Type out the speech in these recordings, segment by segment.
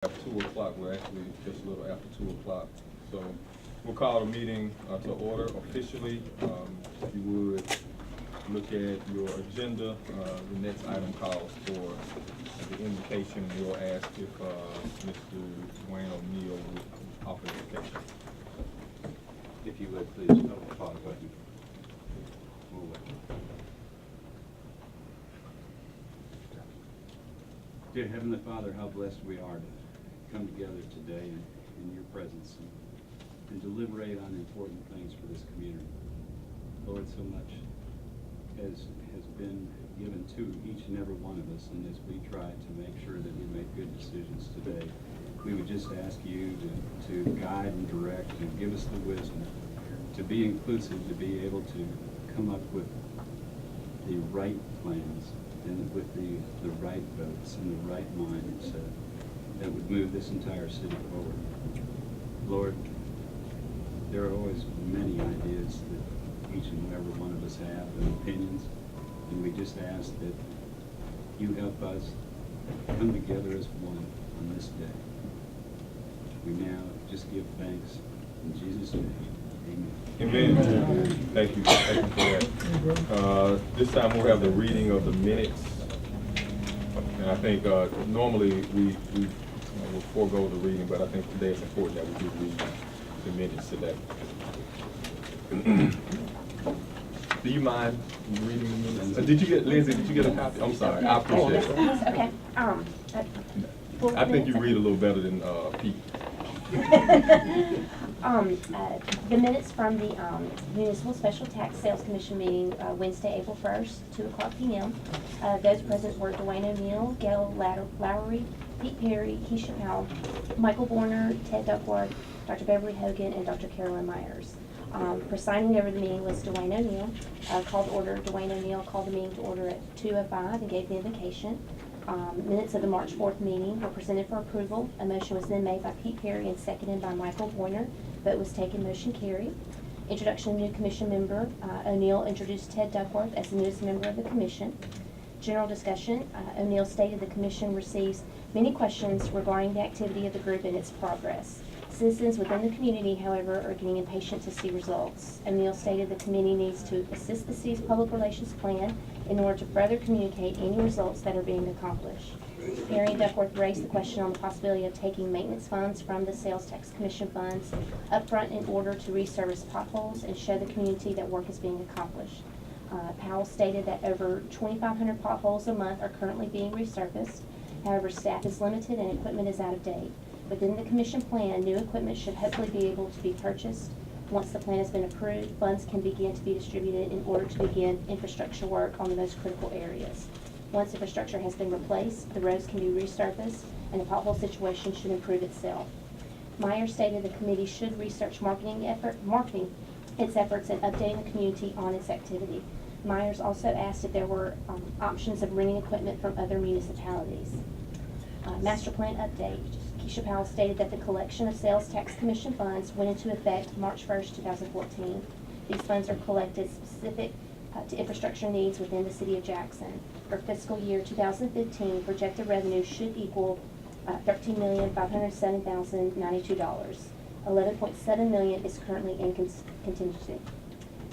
At 2 o'clock, we're actually just a little after 2 o'clock. So we'll call the meeting to order officially. If you would look at your agenda, the next item calls for the invocation. We'll ask if Mr. Dwayne O'Neal would offer the invocation. If you would, please. Oh, Father, go ahead. Move it. Dear Heavenly Father, how blessed we are to come together today in your presence and deliberate on important things for this community. Lord, so much has been given to each and every one of us, and as we try to make sure that we make good decisions today, we would just ask you to guide and direct and give us the wisdom to be inclusive, to be able to come up with the right plans and with the right votes and the right mindset that would move this entire city forward. Lord, there are always many ideas that each and every one of us have and opinions, and we just ask that you help us come together as one on this day. We now just give thanks in Jesus' name. Amen. Amen. Thank you. Thank you for that. This time we'll have the reading of the minutes. And I think normally we will forego the reading, but I think today it's important that we do read the minutes today. Do you mind reading the minutes? Did you get, Lindsay, did you get a copy? I'm sorry, I appreciate it. Okay. I think you read a little better than Pete. The minutes from the Municipal Special Tax Sales Commission meeting Wednesday, April 1st, 2:00 p.m. Those present were Dwayne O'Neal, Gail Lowry, Pete Perry, Keisha Powell, Michael Borner, Ted Duckworth, Dr. Beverly Hogan, and Dr. Carolyn Myers. Presiding over the meeting was Dwayne O'Neal. Called to order. Dwayne O'Neal called the meeting to order at 2:05 and gave the invocation. Minutes of the March 4th meeting were presented for approval. A motion was then made by Pete Perry and seconded by Michael Borner. Vote was taken, motion carried. Introduction of new commission member. O'Neal introduced Ted Duckworth as the newest member of the commission. General discussion. O'Neal stated the commission receives many questions regarding the activity of the group and its progress. Citizens within the community, however, are getting impatient to see results. O'Neal stated the committee needs to assist the city's public relations plan in order to further communicate any results that are being accomplished. Perry and Duckworth raised the question on the possibility of taking maintenance funds from the sales tax commission funds upfront in order to resurface potholes and show the community that work is being accomplished. Powell stated that over 2,500 potholes a month are currently being resurfaced. However, staff is limited and equipment is out of date. Within the commission plan, new equipment should hopefully be able to be purchased. Once the plan has been approved, funds can begin to be distributed in order to begin infrastructure work on the most critical areas. Once infrastructure has been replaced, the roads can be resurfaced and the pothole situation should improve itself. Myers stated the committee should research marketing its efforts and updating the community on its activity. Myers also asked if there were options of renting equipment from other municipalities. Master plan update. Keisha Powell stated that the collection of sales tax commission funds went into effect March 1st, 2014. These funds are collected specific to infrastructure needs within the city of Jackson. For fiscal year 2015, projected revenue should equal $13,507,092. $11.7 million is currently in contingency.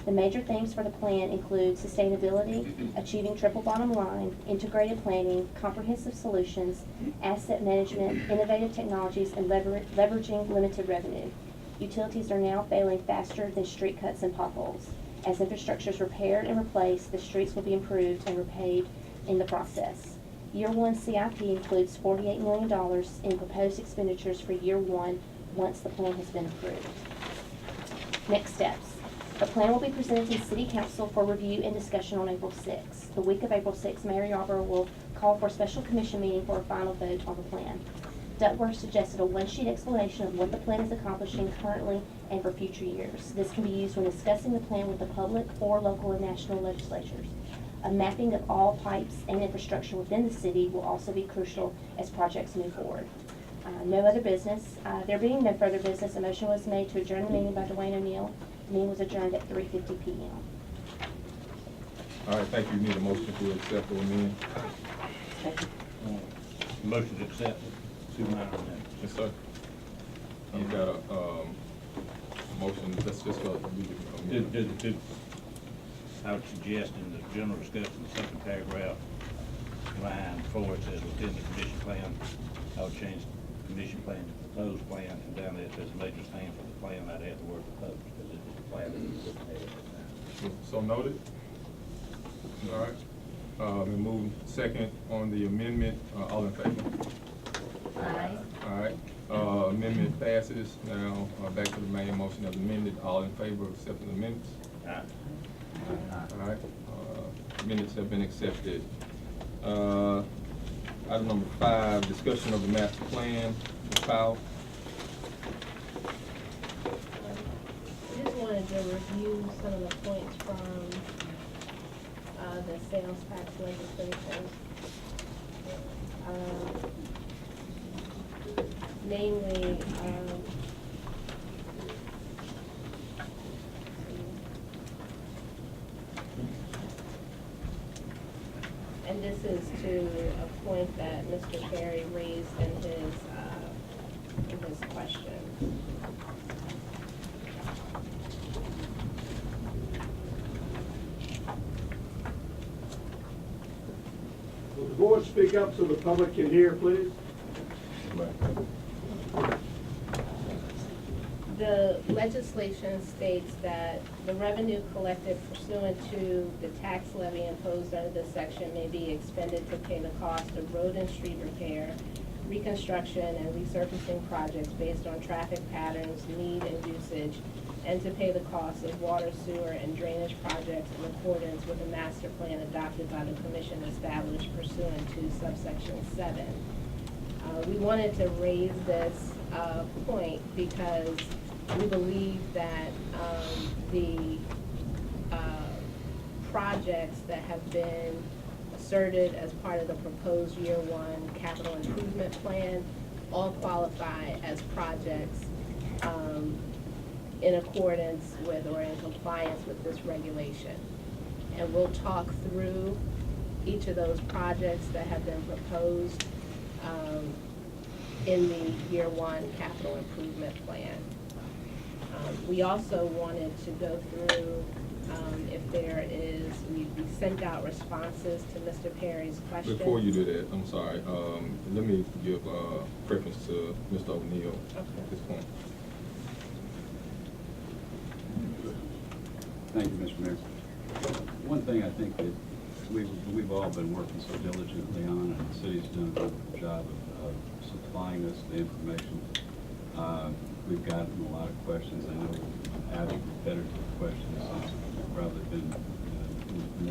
The major themes for the plan include sustainability, achieving triple bottom line, integrated planning, comprehensive solutions, asset management, innovative technologies, and leveraging limited revenue. Utilities are now failing faster than street cuts and potholes. As infrastructure is repaired and replaced, the streets will be improved and repaved in the process. Year 1 CIP includes $48 million in proposed expenditures for year 1 once the plan has been approved. Next steps. The plan will be presented to the City Council for review and discussion on April 6th. The week of April 6th, Mayor Yarborough will call for a special commission meeting for a final vote on the plan. Duckworth suggested a one-sheet explanation of what the plan is accomplishing currently and for future years. This can be used when discussing the plan with the public or local and national legislatures. A mapping of all pipes and infrastructure within the city will also be crucial as projects move forward. No other business. There being no further business, a motion was made to adjourn the meeting by Dwayne O'Neal. The meeting was adjourned at 3:50 p.m. All right, thank you. Need a motion to accept or amend? Motion to accept 2 minor amendments. Yes, sir. I've got a, motion, let's just go. I would suggest in the general discussion, the second paragraph, line 4, it says within the commission plan, I would change commission plan to proposed plan, and down there it says major stand for the plan, I'd add the word proposed, because it's the plan that is looking at it now. So noted. All right. Been moved second on the amendment. All in favor? Aye. All right. Amendment passes. Now, back to the main motion as amended. All in favor of accepting the minutes? Aye. All right. Minutes have been accepted. Item number 5, discussion of the master plan. Ms. Powell? I just wanted to review some of the points from the sales tax legislation. Namely, and this is to a point that Mr. Perry raised in his question. Will the board speak up so the public can hear, please? The legislation states that the revenue collected pursuant to the tax levy imposed under this section may be expended to pay the cost of road and street repair, reconstruction, and resurfacing projects based on traffic patterns, need, and usage, and to pay the cost of water, sewer, and drainage projects in accordance with the master plan adopted by the commission established pursuant to subsection 7. We wanted to raise this point because we believe that the projects that have been asserted as part of the proposed year 1 capital improvement plan all qualify as projects in accordance with or in compliance with this regulation. And we'll talk through each of those projects that have been proposed in the year 1 capital improvement plan. We also wanted to go through if there is, we sent out responses to Mr. Perry's questions. Before you do that, I'm sorry, let me give preference to Mr. O'Neill at this point. Thank you, Mr. Mayor. One thing I think that we've all been working so diligently on, and the city's done a good job of supplying us the information. We've gotten a lot of questions. I know we've asked repetitive questions. We've probably been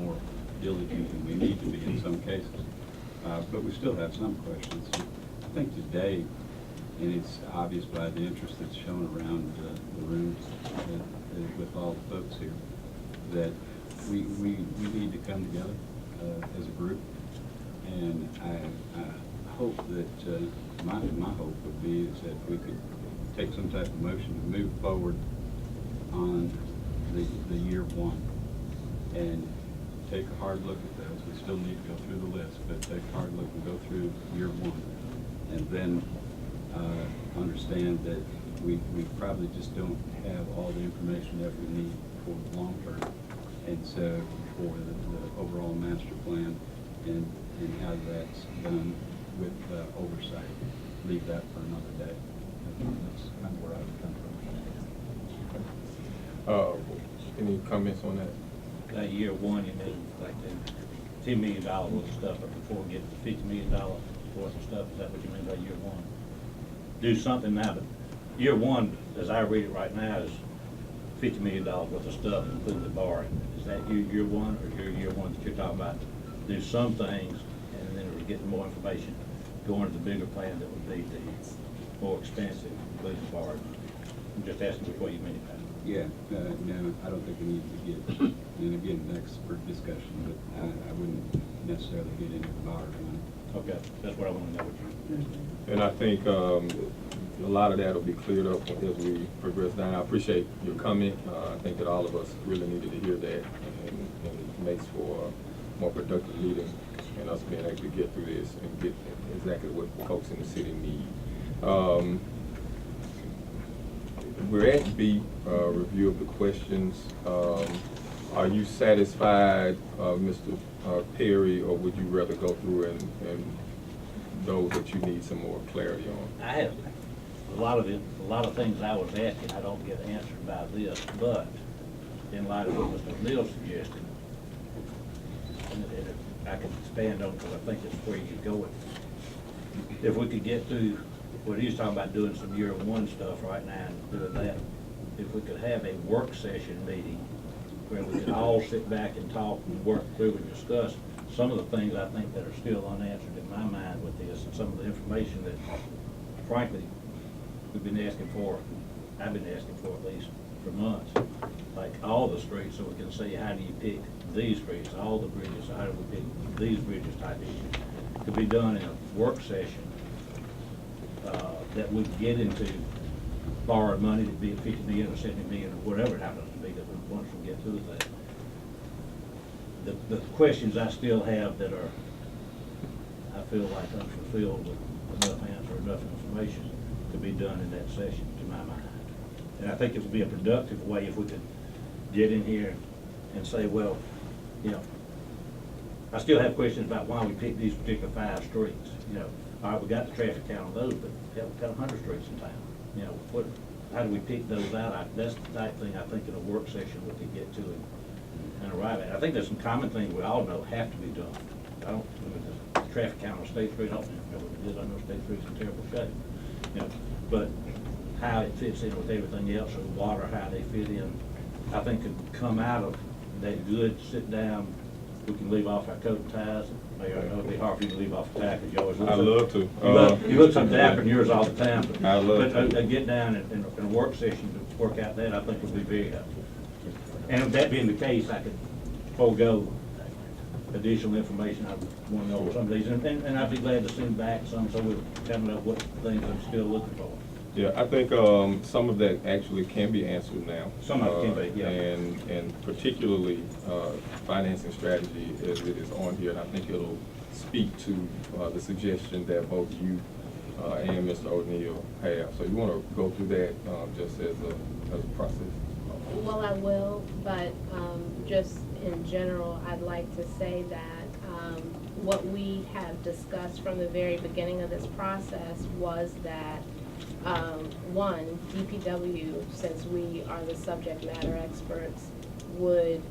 more diligent than we need to be in some cases. But we still have some questions. I think today, and it's obvious by the interest that's shown around the rooms with all the folks here, that we need to come together as a group. And I hope that, my hope would be is that we could take some type of motion to move forward on the year 1 and take a hard look at those. We still need to go through the list, but take a hard look and go through year 1. And then understand that we probably just don't have all the information that we need for the long term. And so for the overall master plan and how that's done with oversight, leave that for another day. That's kind of where I would come from. Any comments on that? That year 1, you mean, like the $10 million worth of stuff, but before we get to $50 million worth of stuff, is that what you mean by year 1? Do something now, but year 1, as I read it right now, is $50 million worth of stuff, including the borrowing. Is that year 1, or your year 1 that you're talking about? Do some things, and then we're getting more information, go into the bigger plan that would be the more expensive, including the borrowing. I'm just asking what you mean by that. Yeah, no, I don't think we need to get, and again, that's for discussion, but I wouldn't necessarily get into the borrowing. Okay, that's what I want to know what you. And I think a lot of that will be cleared up as we progress down. I appreciate your comment. I think that all of us really needed to hear that, and it makes for a more productive meeting and us being able to get through this and get exactly what folks in the city need. We're at B, review of the questions. Are you satisfied, Mr. Perry, or would you rather go through and those that you need some more clarity on? I have, a lot of things I was asking, I don't get answered by this, but in light of what Mr. Neal suggested, and I can expand on, because I think it's where you're going. If we could get through, what he's talking about doing some year one stuff right now and doing that, if we could have a work session meeting where we could all sit back and talk and work through and discuss some of the things I think that are still unanswered in my mind with this, and some of the information that frankly, we've been asking for, I've been asking for at least for months, like all the streets, so we can say, how do you pick these streets, all the bridges, how do we pick these bridges type issue. Could be done in a work session, that we get into borrowed money to be at 50 million or 70 million or whatever it happens to be, that once we get through that. The questions I still have that are, I feel like unfulfilled with enough answer, enough information to be done in that session, to my mind. And I think it would be a productive way if we could get in here and say, well, you know, I still have questions about why we picked these particular 5 streets. You know, all right, we got the traffic count on those, but hell, we've got 100 streets in town. You know, how do we pick those out? That's the type of thing I think in a work session we could get to and arrive at. I think there's some common things we all know have to be done. I don't, the traffic count on State Street, I don't know what it is. I know State Street's in terrible shape. You know, but how it fits in with everything else, or the water, how they fit in, I think could come out of that good sit down. We can leave off our coat and ties. Mayor, I know it'd be hard for you to leave off the tie because you always look. I love to. You look so dapper in yours all the time. I love But to. get down in a work session to work out that, I think would be very helpful. And if that being the case, I could forego additional information I want to know some of these. And I'd be glad to send back some, so we kind of know what things I'm still looking for. Yeah, I think some of that actually can be answered now. Some of it can be, yeah. And particularly financing strategy as it is on here, and I think it'll speak to the suggestion that both you and Mr. O'Neill have. So you want to go through that just as a process? Well, I will, but just in general, I'd like to say that what we have discussed from the very beginning of this process was that one, DPW, since we are the subject matter experts, would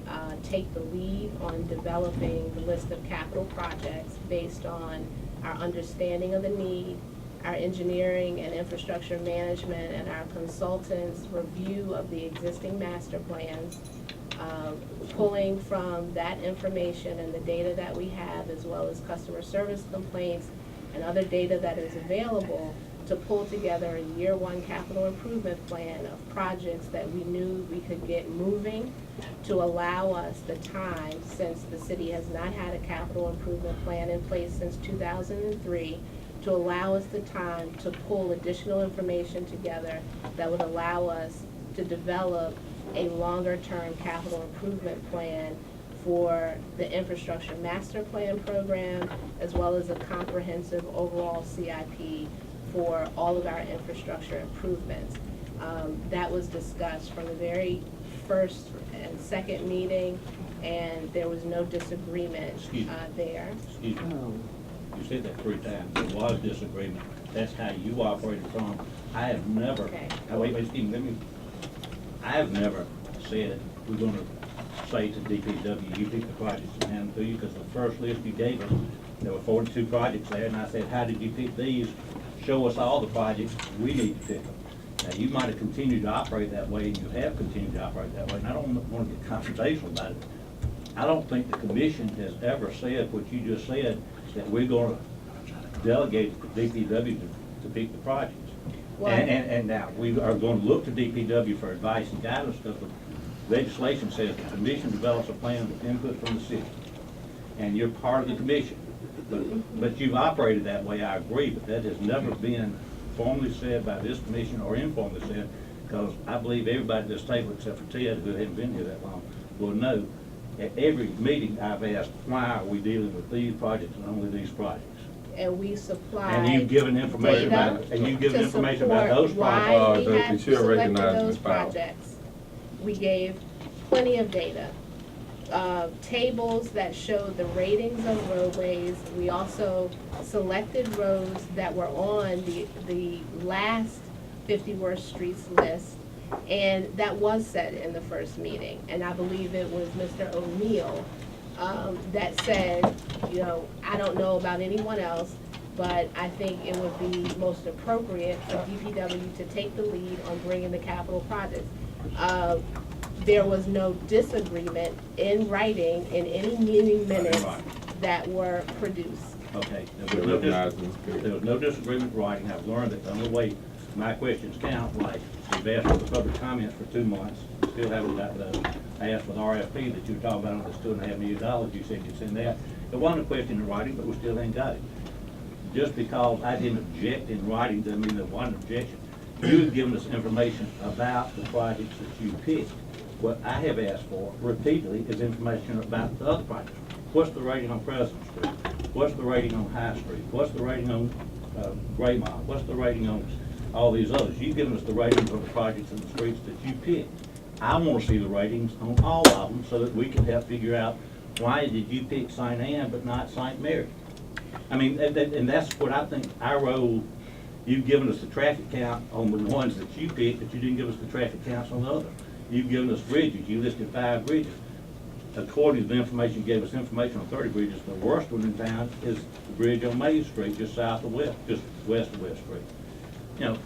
take the lead on developing the list of capital projects based on our understanding of the need, our engineering and infrastructure management, and our consultants' review of the existing master plans, pulling from that information and the data that we have, as well as customer service complaints and other data that is available, to pull together a year one capital improvement plan of projects that we knew we could get moving to allow us the time, since the city has not had a capital improvement plan in place since 2003, to allow us the time to pull additional information together that would allow us to develop a longer-term capital improvement plan for the infrastructure master plan program, as well as a comprehensive overall CIP for all of our infrastructure improvements. That was discussed from the very first and second meeting, and there was no disagreement there. Excuse me. You said that 3 times. There was disagreement. That's how you operated from. I have never, Okay. wait, Steve, I have never said we're gonna say to DPW, you pick the projects and hand them to you, because the first list you gave us, there were 42 projects there, and I said, how did you pick these? Show us all the projects, we need to pick them. Now, you might have continued to operate that way, and you have continued to operate that way, and I don't want to get confrontational about it. I don't think the commission has ever said what you just said, that we're gonna delegate to DPW to pick the projects. Well- And now, we are gonna look to DPW for advice and guidance, because the legislation says the commission develops a plan with input from the city, and you're part of the commission. But you've operated that way, I agree, but that has never been formally said by this commission or informally said, because I believe everybody at this table, except for Ted, who hasn't been here that long, will know at every meeting I've asked, why are we dealing with these projects and only these projects? and we supplied And you've given information data about, and you've given to information about support those projects. why we The had chair selected recognizes those Ms. Powell. projects. We gave plenty of data. Tables that showed the ratings of roadways. We also selected roads that were on the last 50 worst streets list. And that was said in the first meeting. And I believe it was Mr. O'Neill that said, you know, I don't know about anyone else, but I think it would be most appropriate for DPW to take the lead on bringing the capital projects. There was no disagreement in writing in any meeting minutes that were produced. Okay, Chair recognizes Ms. Perry. there was no disagreement in writing. I've learned that the only way my questions count, like we've asked for the public comments for 2 months, still haven't got those. I asked for the RFP that you were talking about, this $2.5 million, you said you'd send that. It wasn't a question in writing, but we still ain't got it. Just because I didn't object in writing doesn't mean there wasn't an objection. You've given us information about the projects that you picked. What I have asked for repeatedly is information about the other projects. What's the rating on President Street? What's the rating on High Street? What's the rating on Gray Mile? What's the rating on all these others? You've given us the ratings of the projects and the streets that you picked. I want to see the ratings on all of them so that we can help figure out why did you pick St. Anne but not St. Mary? I mean, and that's what I think our role. You've given us the traffic count on the ones that you picked, but you didn't give us the traffic counts on the others. You've given us bridges. You listed 5 bridges. According to the information, you gave us information on 30 bridges. The worst one in town is the bridge on Mays Street, just south of West, just west of West Street. You know,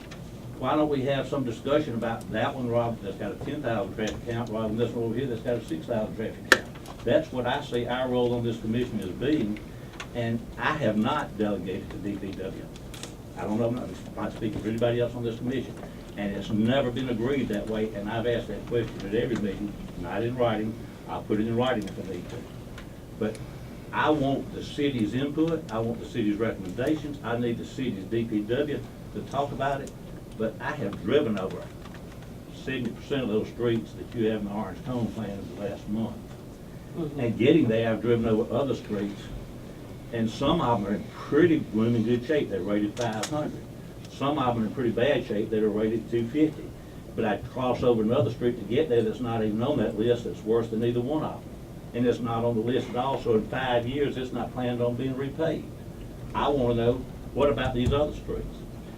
why don't we have some discussion about that one, Rob, that's got a 10,000 traffic count, rather than this one over here that's got a 6,000 traffic count? That's what I see our role on this commission as being, and I have not delegated to DPW. I don't know, I'm not speaking for anybody else on this commission, and it's never been agreed that way, and I've asked that question at every meeting, not in writing. I'll put it in writing if I need to. But I want the city's input, I want the city's recommendations, I need the city's DPW to talk about it, but I have driven over 70% of those streets that you have in the Orange Cone plan in the last month. And getting there, I've driven over other streets, and some of them are in pretty blooming good shape. They're rated 500. Some of them are in pretty bad shape that are rated 250. But I cross over another street to get there that's not even on that list, that's worse than either one of them. And it's not on the list at all, so in 5 years, it's not planned on being repaid. I want to know, what about these other streets?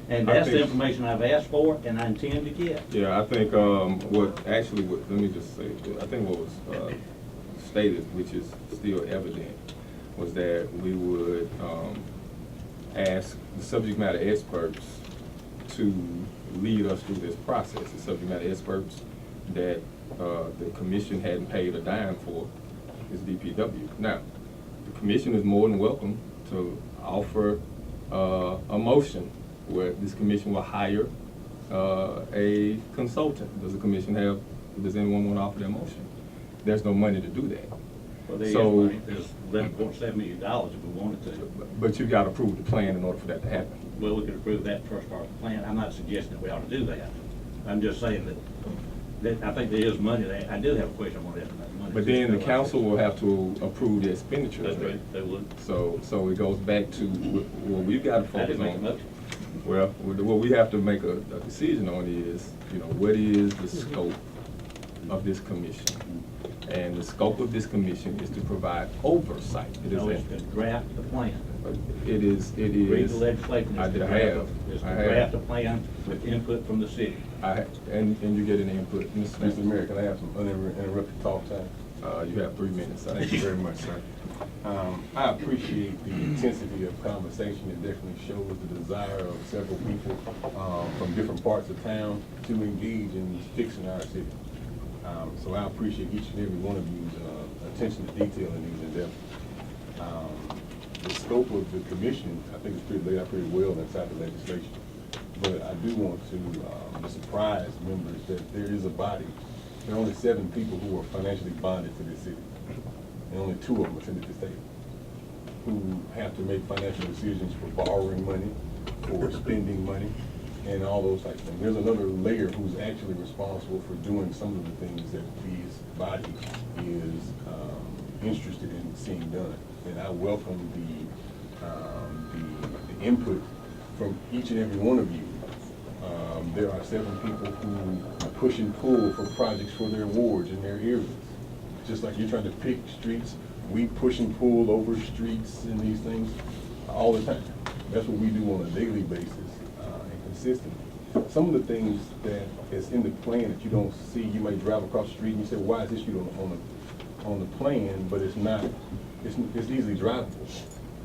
And I that's the think- information I've asked for and I intend to get. Yeah, I think, let me just say, I think what was, stated, which is still evident, was that we would, ask the subject matter experts to lead us through this process. The subject matter experts that, the commission hadn't paid a dime for is DPW. Now, the commission is more than welcome to offer, a motion where this commission will hire, a consultant. Does anyone want to offer that motion? There's no money to do that. Well, there is So- money. There's $11.7 million if we wanted to. But you gotta approve the plan in order for that to happen. Well, we could approve that first part of the plan. I'm not suggesting we ought to do that. I'm just saying that I think there is money there. I do have a question I want to ask about the money. But then the council will have to approve the expenditure. That's right, they would. So it goes back to what we've gotta I focus didn't make a on. motion. Well, what we have to make a decision on is, what is the scope of this commission? And the scope of this commission is to provide oversight. It is No, it's a- to draft the plan. It is. Read the legislation. I It's to have. It's to I have. draft a plan with input from the city. And you're getting input. Mr. Mayor, can I have some uninterrupted talk time? You have 3 minutes. Thank you very much, sir. I appreciate the intensity of conversation. It definitely shows the desire of several people from different parts of town to engage in fixing our city. So I appreciate each and every one of you's attention to detail in these endeavors. The scope of the commission, I think is pretty laid out pretty well inside the legislation. But I do want to surprise members that there is a body. There are only 7 people who are financially bonded to this city. And only 2 of them are sitting at this table, who have to make financial decisions for borrowing money, for spending money, and all those types of things. There's another layer who's actually responsible for doing some of the things that these body is interested in seeing done. And I welcome the input from each and every one of you. There are 7 people who push and pull for projects for their wards in their areas. Just like you're trying to pick streets, we push and pull over streets and these things all the time. That's what we do on a daily basis and consistently. Some of the things that is in the plan that you don't see, you might drive across the street and you say, why is this street on the plan, but it's not, it's easily drivable.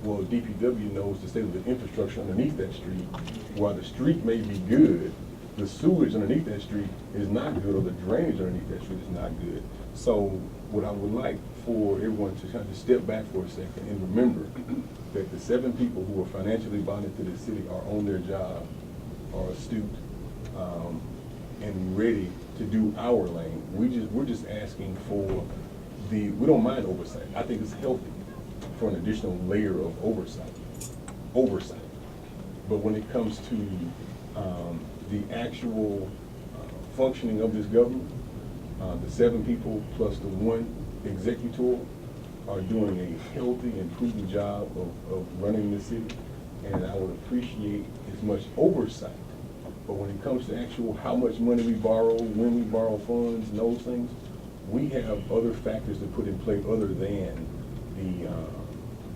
Well, DPW knows the state of the infrastructure underneath that street. While the street may be good, the sewage underneath that street is not good, or the drainage underneath that street is not good. So what I would like for everyone to kind of step back for a second and remember that the 7 people who are financially bonded to the city are on their job, are astute, and ready to do our lane. We're just asking for we don't mind oversight. I think it's healthy for an additional layer of oversight. But when it comes to the actual functioning of this government, the 7 people plus the 1 executor are doing a healthy and prudent job of running the city, and I would appreciate as much oversight. But when it comes to actual how much money we borrow, when we borrow funds, and those things, we have other factors to put in play other than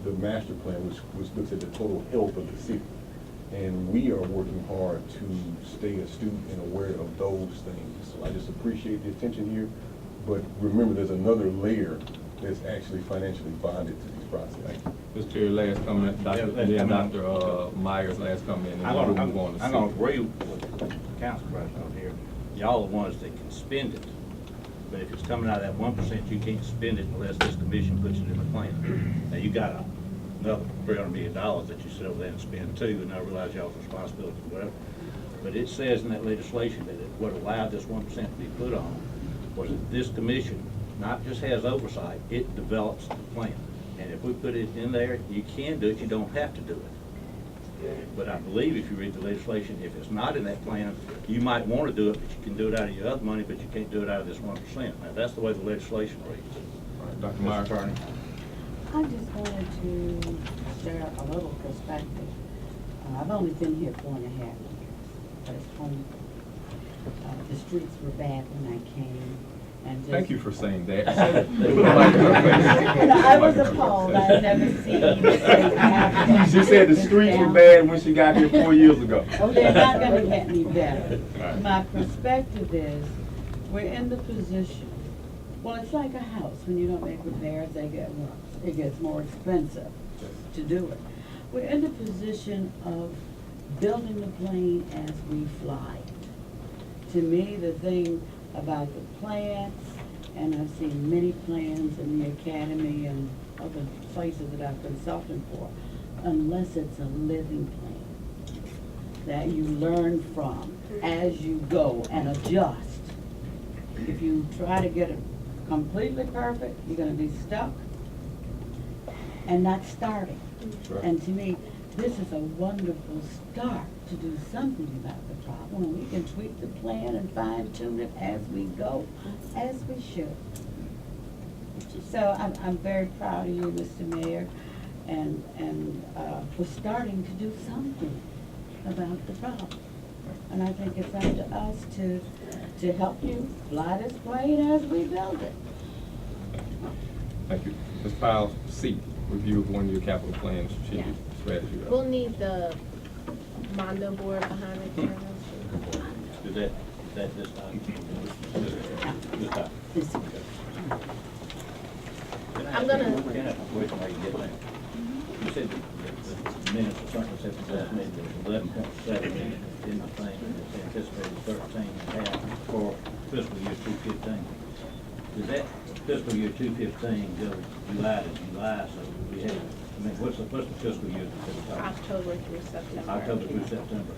the master plan, which looks at the total health of the city. And we are working hard to stay astute and aware of those things. So I just appreciate the attention here, but remember there's another layer that's actually financially bonded to these processes. Mr. Terry, last comment, Dr. then Dr. Myers, last comment, and then we'll move on to I'm gonna agree with the council president here. Y'all are the ones that can spend it. But if it's coming out of that 1%, you can't spend it unless this commission puts it in the plan. Now, you got another $300 million that you sit over there and spend too, and I realize y'all's responsibility, whatever. But it says in that legislation that what allowed this 1% to be put on was that this commission not just has oversight, it develops the plan. And if we put it in there, you can do it, you don't have to do it. But I believe if you read the legislation, if it's not in that plan, you might want to do it, but you can do it out of your other money, but you can't do it out of this 1%. Now, that's the way the legislation reads. All right, Dr. Myers. Mr. Attorney. I just wanted to share a little perspective. I've only been here 4.5 years, but it's when the streets were bad when I came. And just, Thank you for saying that. I was appalled. I had never seen. She said the streets were bad when she got here 4 years ago. Oh, they're not going to get any better. Right. My perspective is, we're in the position, well, it's like a house. When you don't make repairs, they get worse. It gets more expensive to do it. We're in the position of building the plane as we fly it. To me, the thing about the plans, and I've seen many plans in the academy and other places that I've consulted for, unless it's a living plan that you learn from as you go and adjust. If you try to get it completely perfect, you're gonna be stuck and not starting. Right. And to me, this is a wonderful start to do something about the problem. And we can tweak the plan and fine tune it as we go, as we should. So I'm very proud of you, Mr. Mayor, and for starting to do something about the problem. And I think it's up to us to help you fly this plane as we build it. Thank you. Ms. Powell, C, review of 1-year capital plan strategic strategy. We'll need the Mondo board behind it. Is that this time? This time. This- I'm gonna- Can I have a question while you get there? You said that the minutes or something said the last meeting was 11.7 million in the thing, and it's anticipated 13.5 for fiscal year 2015. Does that fiscal year 2015 go July to July, so we have, I mean, what's the fiscal year that we're talking? October through September. October through September.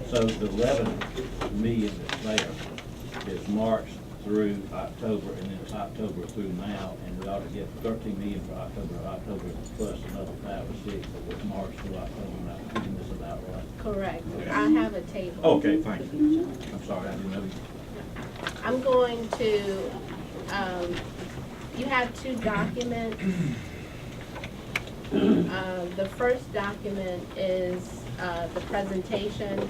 So the 11 million that's there is March through October, and then it's October through now, and we ought to get 13 million for October plus another 5 or 6 that was March through October. Am I getting this about right? Correct. I have a table. Okay, thank you. I'm sorry, I didn't know you. I'm going to, you have 2 documents. The first document is the presentation.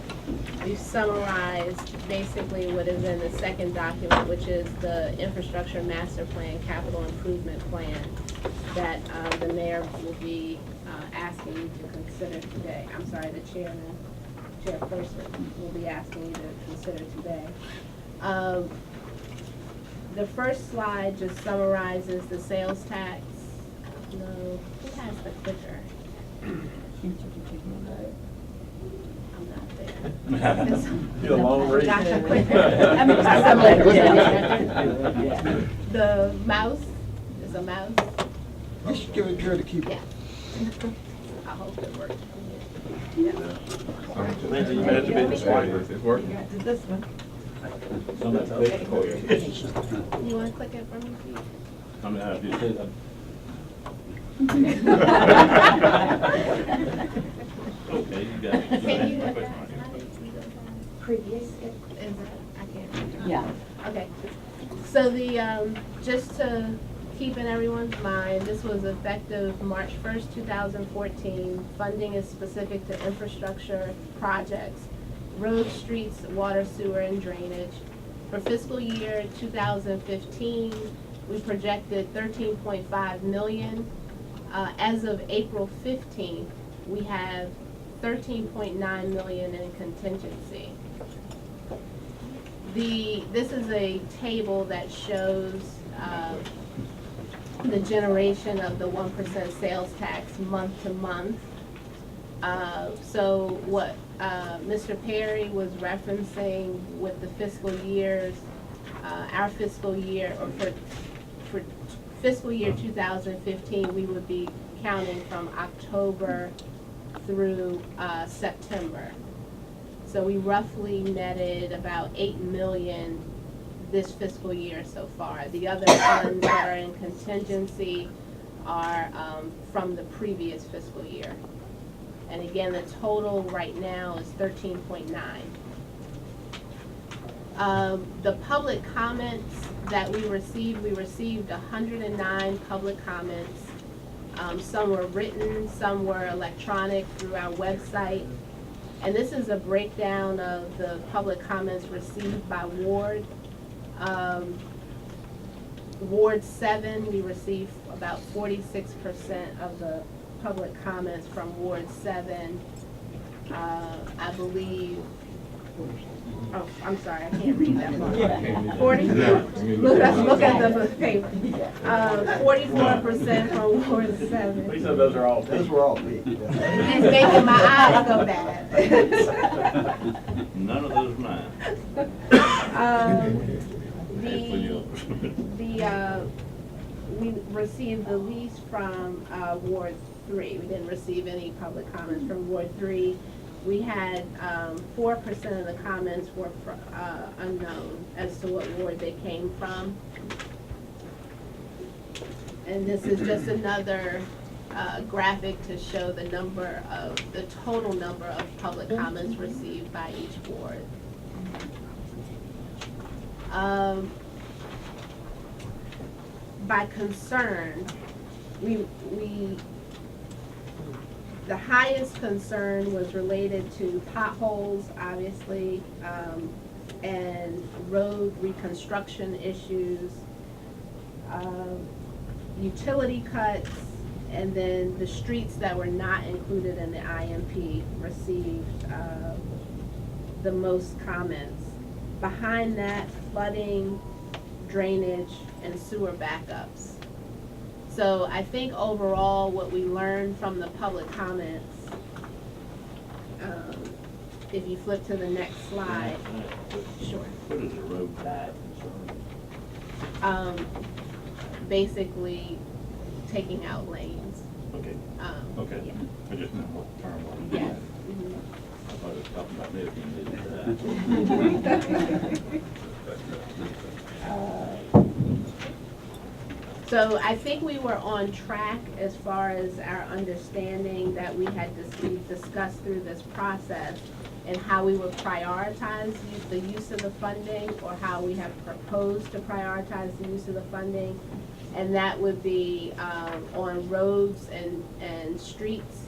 We've summarized basically what is in the second document, which is the infrastructure master plan, capital improvement plan that the mayor will be asking you to consider today. I'm sorry, the chairperson will be asking you to consider today. The first slide just summarizes the sales tax. No, who has the clicker? I'm not there. You're a long read. Got the clicker. The mouse, is a mouse? Just give it to her to keep. Yeah. I hope it works. Lindsay, you better be the swiper. It's working. This one. Somebody's Okay. for you. You wanna click it for me, please? I'm gonna have to do this. Okay, you got it. Can you Go do ahead. that? How did you do that? Previous. Is that, I can't. Yeah. Okay, so the, just to keep in everyone's mind, this was effective March 1st, 2014. Funding is specific to infrastructure projects, roads, streets, water, sewer, and drainage. For fiscal year 2015, we projected 13.5 million. As of April 15th, we have 13.9 million in contingency. This is a table that shows the generation of the 1% sales tax month to month. So what Mr. Perry was referencing with the fiscal years, our fiscal year, or for fiscal year 2015, we would be counting from October through September. So we roughly netted about 8 million this fiscal year so far. The other funds that are in contingency are from the previous fiscal year. And again, the total right now is 13.9. The public comments that we received 109 public comments. Some were written, some were electronic through our website. And this is a breakdown of the public comments received by ward. Ward 7, we received about 46% of the public comments from Ward 7. I believe, oh, I'm sorry, I can't read that far. 40? Look at the paper. 44% from Ward 7. He said those are all. Those were all big. It's making my eyes go bad. None of those mine. We received the least from Ward 3. We didn't receive any public comments from Ward 3. We had 4% of the comments were unknown as to what ward they came from. And this is just another graphic to show the total number of public comments received by each ward. By concern, the highest concern was related to potholes, obviously, and road reconstruction issues, utility cuts, and then the streets that were not included in the IMP received the most comments. Behind that, flooding, drainage, and sewer backups. So I think overall what we learned from the public comments, if you flip to the next slide, sure. What is a road diet concern? Basically taking out lanes. Okay, okay. Yeah. I just didn't know what term was. Yes. I thought it was talking about me if you did that. So I think we were on track as far as our understanding that we had discussed through this process and how we would prioritize the use of the funding, or how we have proposed to prioritize the use of the funding. And that would be on roads and streets,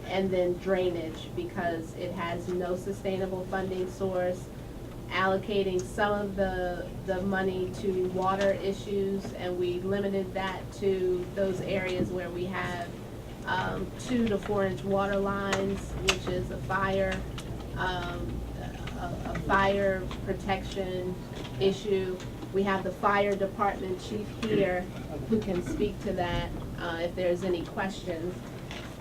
and then drainage, because it has no sustainable funding source. Allocating some of the money to water issues, and we limited that to those areas where we have 2 to 4 inch water lines, which is a fire protection issue. We have the fire department chief here who can speak to that if there's any questions.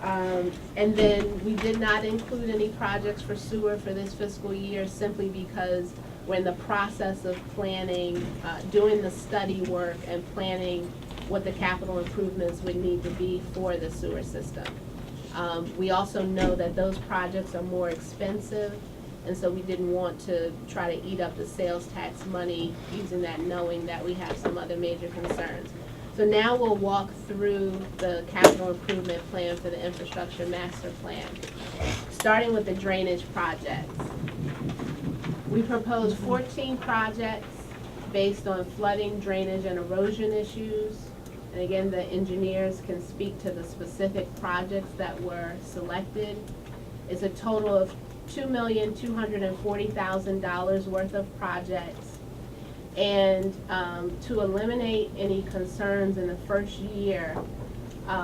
And then we did not include any projects for sewer for this fiscal year, simply because we're in the process of planning, doing the study work and planning what the capital improvements would need to be for the sewer system. We also know that those projects are more expensive, and so we didn't want to try to eat up the sales tax money using that, knowing that we have some other major concerns. So now we'll walk through the capital improvement plan for the infrastructure master plan, starting with the drainage projects. We proposed 14 projects based on flooding, drainage, and erosion issues. And again, the engineers can speak to the specific projects that were selected. It's a total of $2,240,000 worth of projects. And to eliminate any concerns in the first year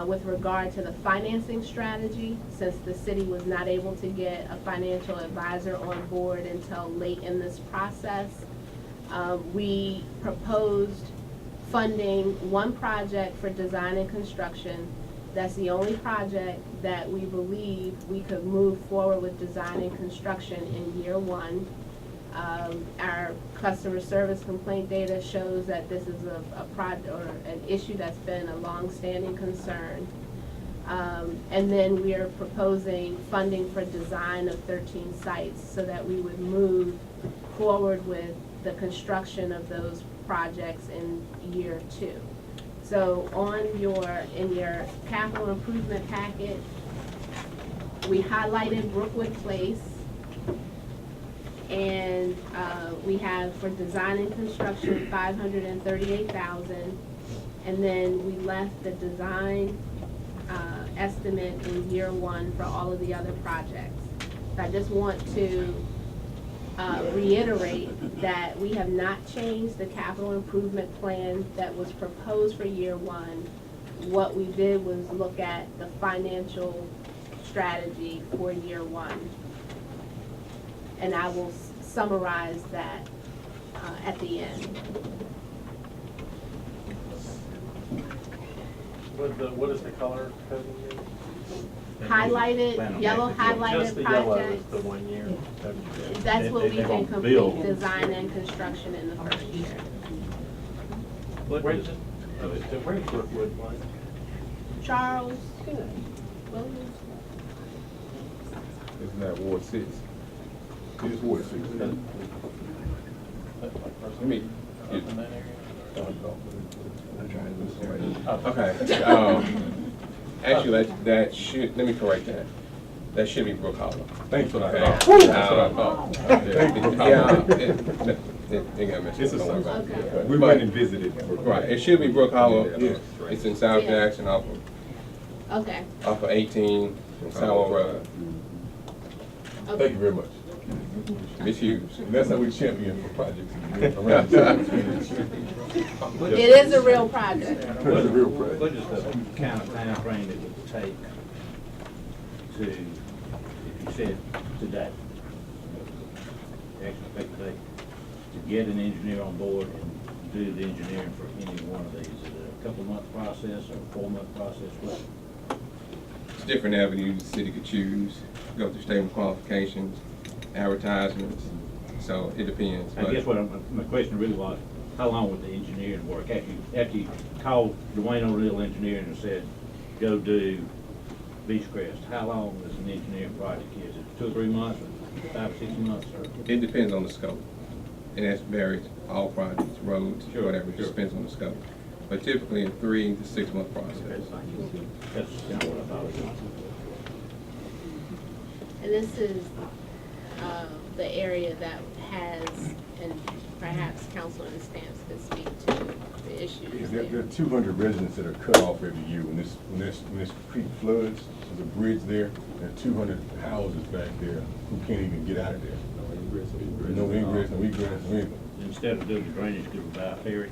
with regard to the financing strategy, since the city was not able to get a financial advisor on board until late in this process, we proposed funding one project for design and construction. That's the only project that we believe we could move forward with design and construction in year 1. Our customer service complaint data shows that this is a project or an issue that's been a long-standing concern. And then we are proposing funding for design of 13 sites so that we would move forward with the construction of those projects in year 2. So in your capital improvement packet, we highlighted Brookwood Place. And we have for design and construction, $538,000. And then we left the design estimate in year 1 for all of the other projects. So I just want to reiterate that we have not changed the capital improvement plan that was proposed for year 1. What we did was look at the financial strategy for year 1. And I will summarize that at the end. What is the color coding here? Highlighted, yellow highlighted Just the yellow is projects. the 1 year. That's what we They're can gonna build. complete design and construction in the first year. Where's Brookwood one? Charles Williams. Isn't that Ward 6? It's Ward 6. Let me. Okay. Actually, that should, let me correct that. That should be Brook Hollow. Thanks for that. Okay. That's what I thought. It got messed It's a up. Don't worry about Okay. it. We went and visited. Right, it should be Brook Hollow. Yeah. It's in South Yeah. Jackson off Okay. of 18 and Sowell Road. Okay. Thank you very much. It's huge. And that's how we champion for projects. It is a real project. That's a real project. What is the kind of time frame it would take to, if you said today, actually take to get an engineer on board and do the engineering for any one of these? Is it a couple-month process or a 4-month process? What? It's different avenues the city could choose, go through statement of qualifications, advertisements, so it depends. I guess my question really was, how long would the engineering work? After you called Dwayne O'Reilly Engineering and said, go do Beechcrest, how long is an engineering project? Is it 2 or 3 months, or 5 or 6 months? Or? It depends on the scope. And that's varies, all projects, roads, Sure, whatever, it sure. just depends on the scope. But typically a 3 to 6 month process. That's kind of what I thought. And this is the area that has, and perhaps Councilman Stamps could speak to the issues There there. are 200 residents that are cut off every year when this creek floods. There's a bridge there. There are 200 houses back there who can't even get out of there. No ingress, No ingress, no egress, no anything. Instead of doing the drainage, could we buy a ferry?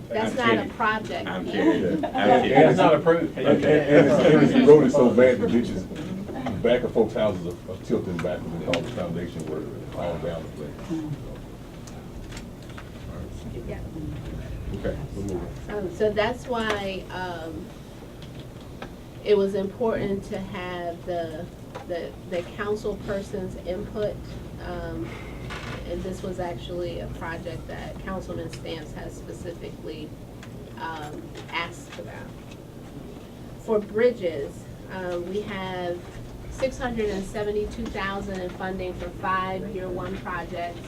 That's not a project. I'm Keith. kidding. I'm And kidding. It's not approved. And it's eroded so bad, the ditches, the back of folks' houses are tilting backwards and all the foundation work all down the place. Yeah. Okay, we'll move on. So that's why, it was important to have the council person's input. And this was actually a project that Councilman Stamps has specifically, asked about. For bridges, we have $672,000 in funding for 5 year one projects.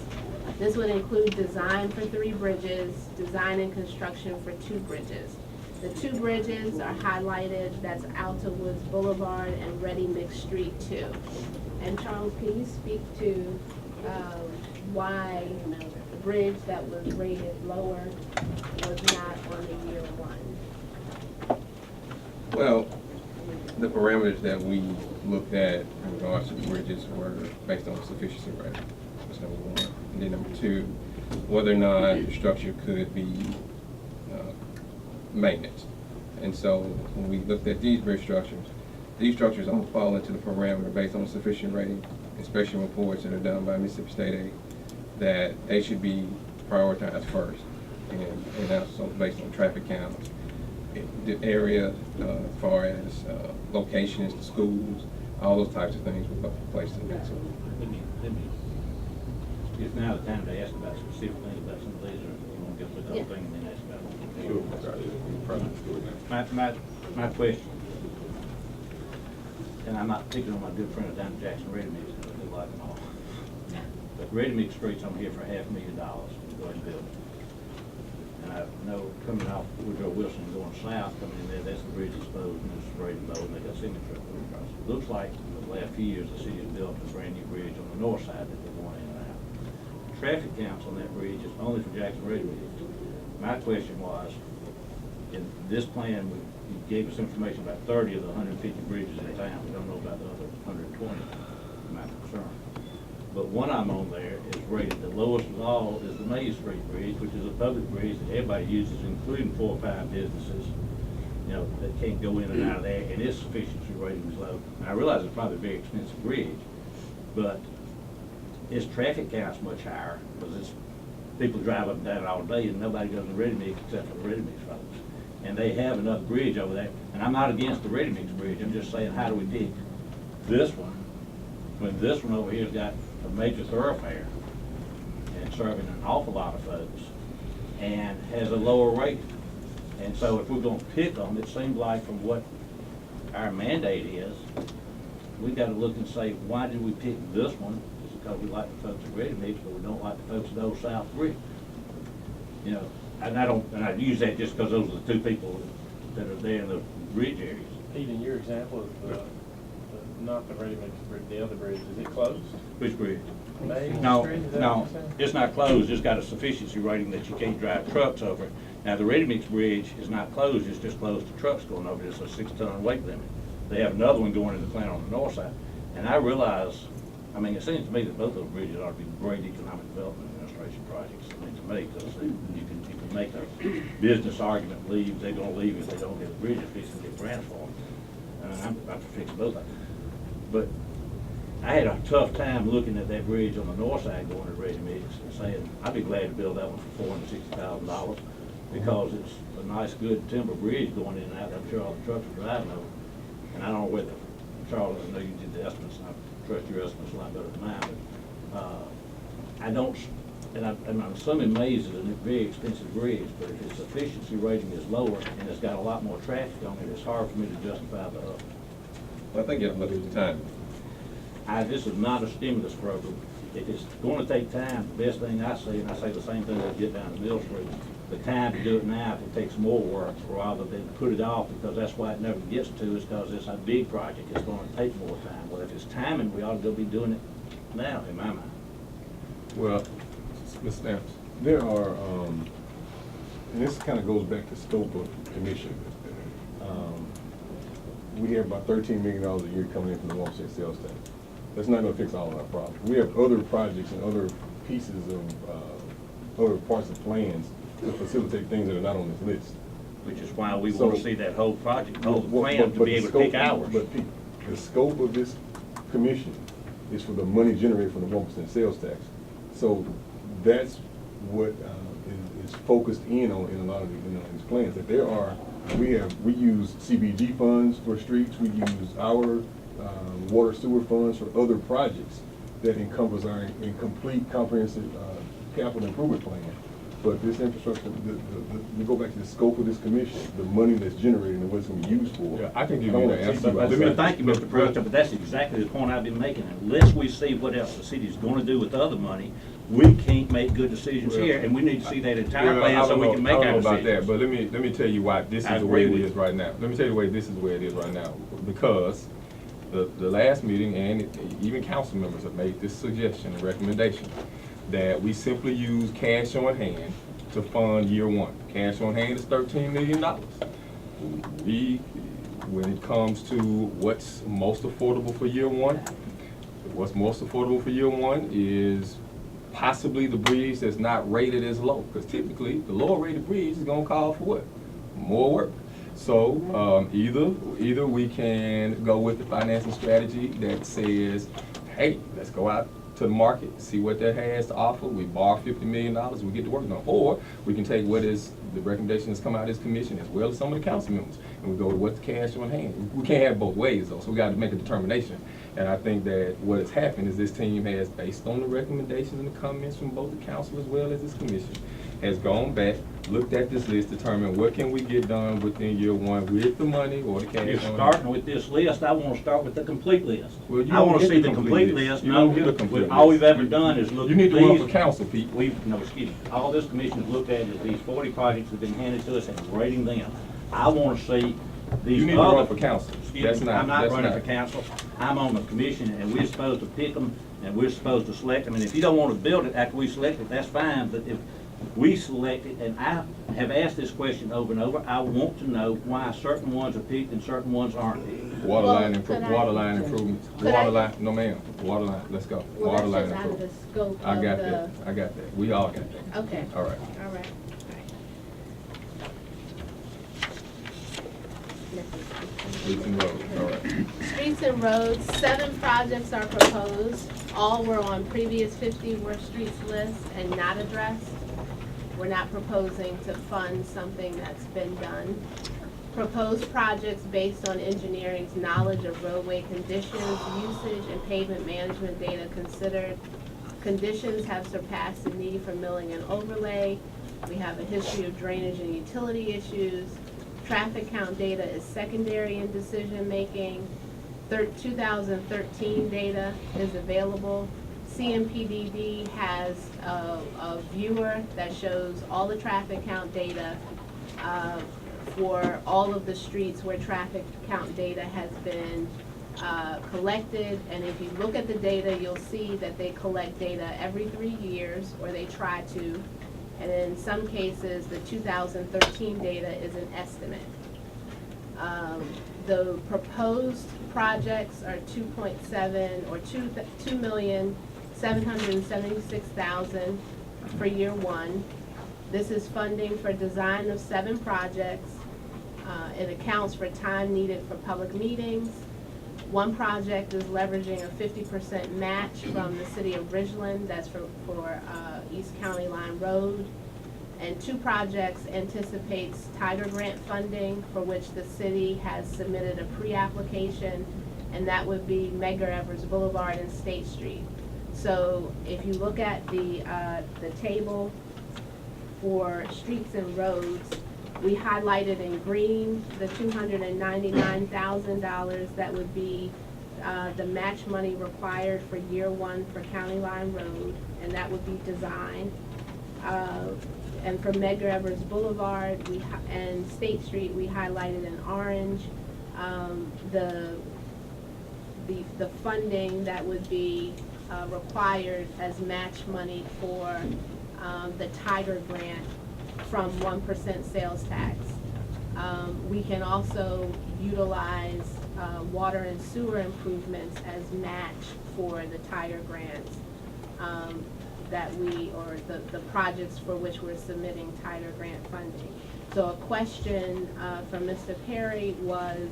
This would include design for 3 bridges, design and construction for 2 bridges. The 2 bridges are highlighted, that's Alta Woods Boulevard and Ready Mix Street 2. And Charles, can you speak to why the bridge that was rated lower was not on the year one? Well, the parameters that we looked at in regards to the bridges were based on sufficiency rating. That's number one. And then number two, whether or not the structure could be maintenance. And so when we looked at these structures don't fall into the parameter based on sufficient rating, inspection reports that are done by Mississippi State Aid, that they should be prioritized first. And that's so based on traffic counts, the area, as far as locations, the schools, all those types of things were placed in that. So It's now the time to ask about specific things about some of these, or you want to go through the whole thing and then ask about it? My question, and I'm not picking on my good friend down in Jackson, Ready Mix, I do like them all. But Ready Mix Street's on here for $500,000 to go ahead and build it. And I know coming off Woodrow Wilson going south, coming in there, that's the bridge exposed and it's rated low and they got cement truck going across. It looks like in the last few years, the city has built a brand new bridge on the north side that they're going in and out. Traffic counts on that bridge is only for Jackson Ready Mix. My question was, in this plan, you gave us information about 30 of the 150 bridges in town. We don't know about the other 120, my concern. But one I'm on there is rated the lowest of all is the Main Street Bridge, which is a public bridge that everybody uses, including 4 or 5 businesses, you know, that can't go in and out of there, and its sufficiency rating is low. And I realize it's probably a very expensive bridge, but its traffic count's much higher, because it's, people drive up and down it all day, and nobody goes to Ready Mix except for the Ready Mix folks. And they have another bridge over there, and I'm not against the Ready Mix Bridge, I'm just saying, how do we pick this one, when this one over here's got a major thoroughfare and serving an awful lot of folks and has a lower rate. And so if we're gonna pick them, it seems like from what our mandate is, we gotta look and say, why did we pick this one? It's because we like the folks at Ready Mix, but we don't like the folks at Old South Bridge. You know, and I use that just because those are the 2 people that are there in the bridge areas. Pete, in your example of not the Ready Mix bridge, the other bridge, is it closed? Which bridge? Main No, Street, is that no, what you're saying? it's not closed, it's got a sufficiency rating that you can't drive trucks over. Now, the Ready Mix Bridge is not closed, it's just closed to trucks going over, it's a 6-ton weight limit. They have another one going in the plant on the north side. And I realize, I mean, it seems to me that both those bridges ought to be great economic development administration projects, I mean, to me, because you can make a business argument, leave, they're gonna leave if they don't get a bridge, if it's gonna get grants for them. I'm for fixing both of them. But I had a tough time looking at that bridge on the north side going to Ready Mix and saying, I'd be glad to build that one for $460,000 because it's a nice, good timber bridge going in and out. I'm sure all the trucks are driving over. And I don't know whether, Charles, I know you did the estimates, and I trust your estimates a lot better than mine, but I don't, and I'm assuming Mays is a very expensive bridge, but if its efficiency rating is lower and it's got a lot more traffic on it, it's hard for me to justify the up. I think you have to look at the time. This is not a stimulus program. If it's gonna take time, the best thing I see, and I say the same thing that get down to Mill Street, the time to do it now, if it takes more work, rather than put it off, because that's why it never gets to, is because it's a big project, it's gonna take more time. Well, if it's timing, we ought to go be doing it now, in my mind. Well, Ms. Stamps, there are, and this kind of goes back to scope of commission. We have about $13 million a year coming in from the Wampsett sales tax. That's not gonna fix all of our problems. We have other projects and other pieces of, other parts of plans to facilitate things that are not on this list. Which is why we want to So- see that whole project, whole Well, plan but to be the able to pick scope- hours. But Pete, the scope of this commission is for the money generated from the 1% sales tax. So that's what is focused in on in a lot of these plans, that there are, we use CBG funds for streets, we use our water sewer funds for other projects that encompass our incomplete comprehensive capital improvement plan. But this infrastructure, we go back to the scope of this commission, the money that's generated and what it's gonna be used for. Yeah, I can give don't you wanna the see answer. about Let me that. thank you, Mr. President, but that's exactly the point I've been making. Unless we see what else the city's gonna do with the other money, we can't make good decisions Well, here, and we need to see that entire Well, plan so we can make I our don't know about that, decisions. but let me tell you why this I is the way it agree with is right now. Let me tell you why this is the way it is right now. Because the last meeting, and even council members have made this suggestion and recommendation, that we simply use cash on hand to fund year one. Cash on hand is $13 million. When it comes to what's most affordable for year one, what's most affordable for year one is possibly the bridge that's not rated as low. Because typically, the lower rated bridge is gonna call for what? More work. So, either we can go with the financing strategy that says, hey, let's go out to the market, see what that has to offer. We borrow $50 million, we get to work on it. Or we can take what is the recommendations come out of this commission as well as some of the council members, and we go with what's the cash on hand. We can't have both ways though, so we gotta make a determination. And I think that what has happened is this team has, based on the recommendations and the comments from both the council as well as this commission, has gone back, looked at this list, determined what can we get done within year one with the money or the cash on You're hand. starting with this list, I wanna start with the complete list. Well, you I don't wanna get see the the complete complete list. list. You No, don't get the complete all list. we've ever done is look You at need to run these. for council, Pete. No, excuse me, all this commission's looked at is these 40 projects that have been handed to us and rating them. I wanna see these You need to run other. for council. Excuse That's me, not- I'm not that's running not. for council, I'm on the commission, and we're supposed to pick them, and we're supposed to select them, and if you don't wanna build it after we select it, that's fine, but if we select it, and I have asked this question over and over, I want to know why certain ones are picked and certain ones aren't. Water Well, line could I- water line improvements, Could I- water line, no ma'am, water line, let's go. Well, Water line that's just out of the improvements. scope I of got the. that, I got that, we all got that. Okay. All right. All right. Streets and roads, all right. Streets and roads, 7 projects are proposed. All were on previous 50 worst streets list and not addressed. We're not proposing to fund something that's been done. Proposed projects based on engineering's knowledge of roadway conditions, usage, and pavement management data considered. Conditions have surpassed the need for milling and overlay. We have a history of drainage and utility issues. Traffic count data is secondary in decision-making. 2013 data is available. CMPDD has a viewer that shows all the traffic count data for all of the streets where traffic count data has been collected. And if you look at the data, you'll see that they collect data every 3 years, or they try to. And in some cases, the 2013 data is an estimate. The proposed projects are 2.7 or 2,776,000 for year one. This is funding for design of 7 projects. It accounts for time needed for public meetings. One project is leveraging a 50% match from the city of Ridgeland, that's for East County Line Road. And 2 projects anticipates Tiger Grant funding, for which the city has submitted a pre-application, and that would be Medgar Evers Boulevard and State Street. So if you look at the table for streets and roads, we highlighted in green the $299,000 that would be the match money required for year one for County Line Road, and that would be design. And for Medgar Evers Boulevard and State Street, we highlighted in orange the funding that would be required as match money for the Tiger Grant from 1% sales tax. We can also utilize water and sewer improvements as match for the Tiger grants the projects for which we're submitting Tiger grant funding. So a question from Mr. Perry was,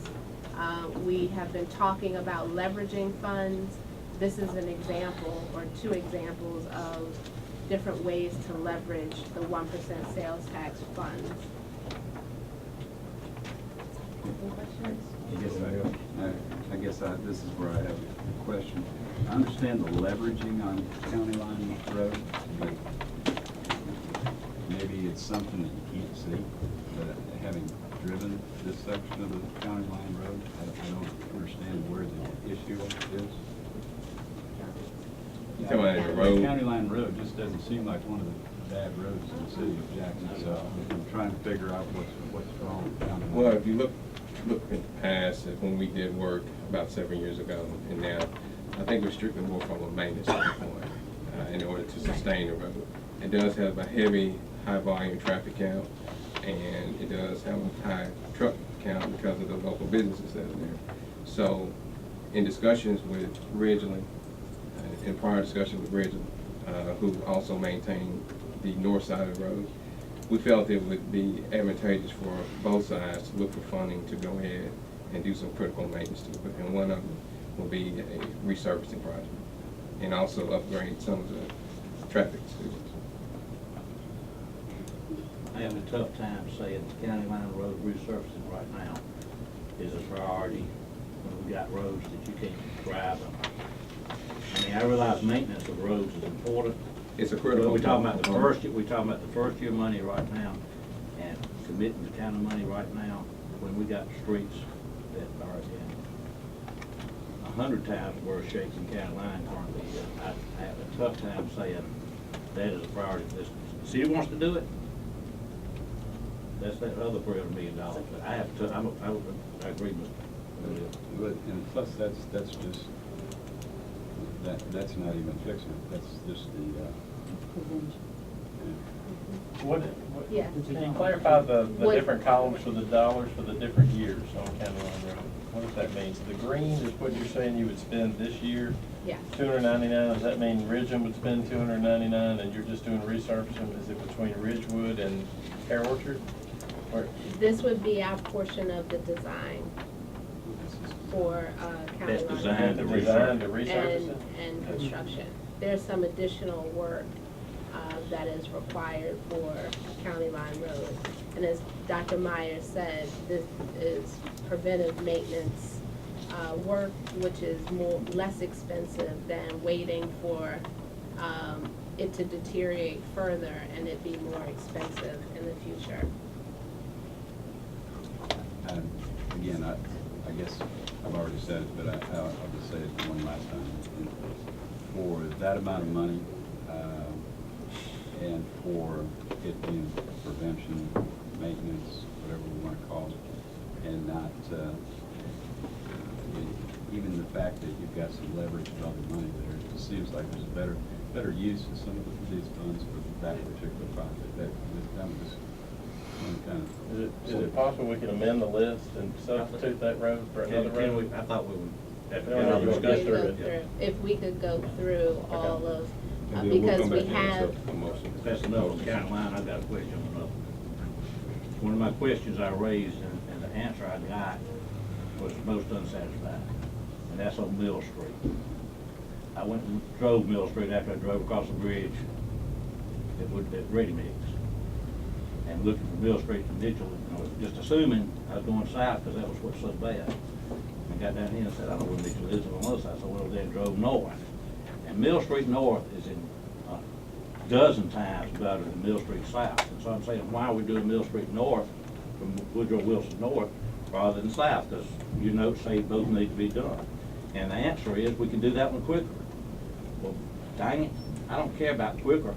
we have been talking about leveraging funds. This is an example or two examples of different ways to leverage the 1% sales tax funds. Any questions? I guess this is where I have a question. I understand the leveraging on County Line Road, but maybe it's something that you can't see, but having driven this section of the County Line Road, I don't understand where the issue is. You talking about the road? County Line Road just doesn't seem like one of the bad roads in the city of Jackson, so I'm trying to figure out what's wrong with County Line. Well, if you look in the past, when we did work about 7 years ago and now, I think we're strictly more from a maintenance standpoint in order to sustain the road. It does have a heavy, high volume traffic count, and it does have a high truck count because of the local businesses that are there. So in discussions with Ridgeland, in prior discussions with Ridgeland, who also maintained the north side of the road, we felt it would be advantageous for both sides to look for funding to go ahead and do some critical maintenance to it. And one of them will be a resurfacing project and also upgrade some of the traffic signals. I have a tough time saying the County Line Road resurfacing right now is a priority when we got roads that you can't drive them. I mean, I realize maintenance of roads is important. It's a critical. But we're talking about the first year money right now, and committing the kind of money right now when we got streets that are in 100 times worse shape than County Line currently is. I have a tough time saying that is a priority. This city wants to do it. That's that other $300 million. But I have to. I agree with. But and plus that's just that's not even fixing it. That's just the. Yeah. Can you clarify the What- different columns for the dollars for the different years on County Line Road? What does that mean? So the green is what you're saying you would spend this year? Yeah. $299, does that mean Ridgeland would spend $299 and you're just doing resurfacing? Is it between Ridgewood and Pear Orchard? Or, This would be our portion of the design for County That's Line designed the to Road design, the resurface. resurfacing? and construction. There's some additional work that is required for County Line Road. And as Dr. Myers said, this is preventive maintenance work, which is less expensive than waiting for it to deteriorate further and it be more expensive in the future. Again, I guess I've already said it, but I'll just say it one last time. For that amount of money, and for it being prevention, maintenance, whatever we want to call it, and not, even the fact that you've got some leverage with all the money there, it just seems like there's a better use of some of these funds for that particular project. That was just kind of. Is it possible we could amend the list and substitute that road for another road? I thought we would. Have to Yeah, get all you the wanna go discussion. through it. If we could go through all of, And then we'll because come we back and have, accept a motion. If that's enough on County Line, I've got a question on another. One of my questions I raised and the answer I got was most unsatisfied, and that's on Mill Street. I went and drove Mill Street after I drove across the bridge at Ready Mix, and looking from Mill Street to Mitchell, and I was just assuming I was going south because that was what's so bad. I got down here and said, I don't know where Mitchell is on the other side, so I went over there and drove north. And Mill Street North is in a dozen times better than Mill Street South. And so I'm saying, why are we doing Mill Street North from Woodrow Wilson North rather than South? Because you know, say both need to be done. And the answer is, we can do that one quicker. Well, dang it, I don't care about quicker.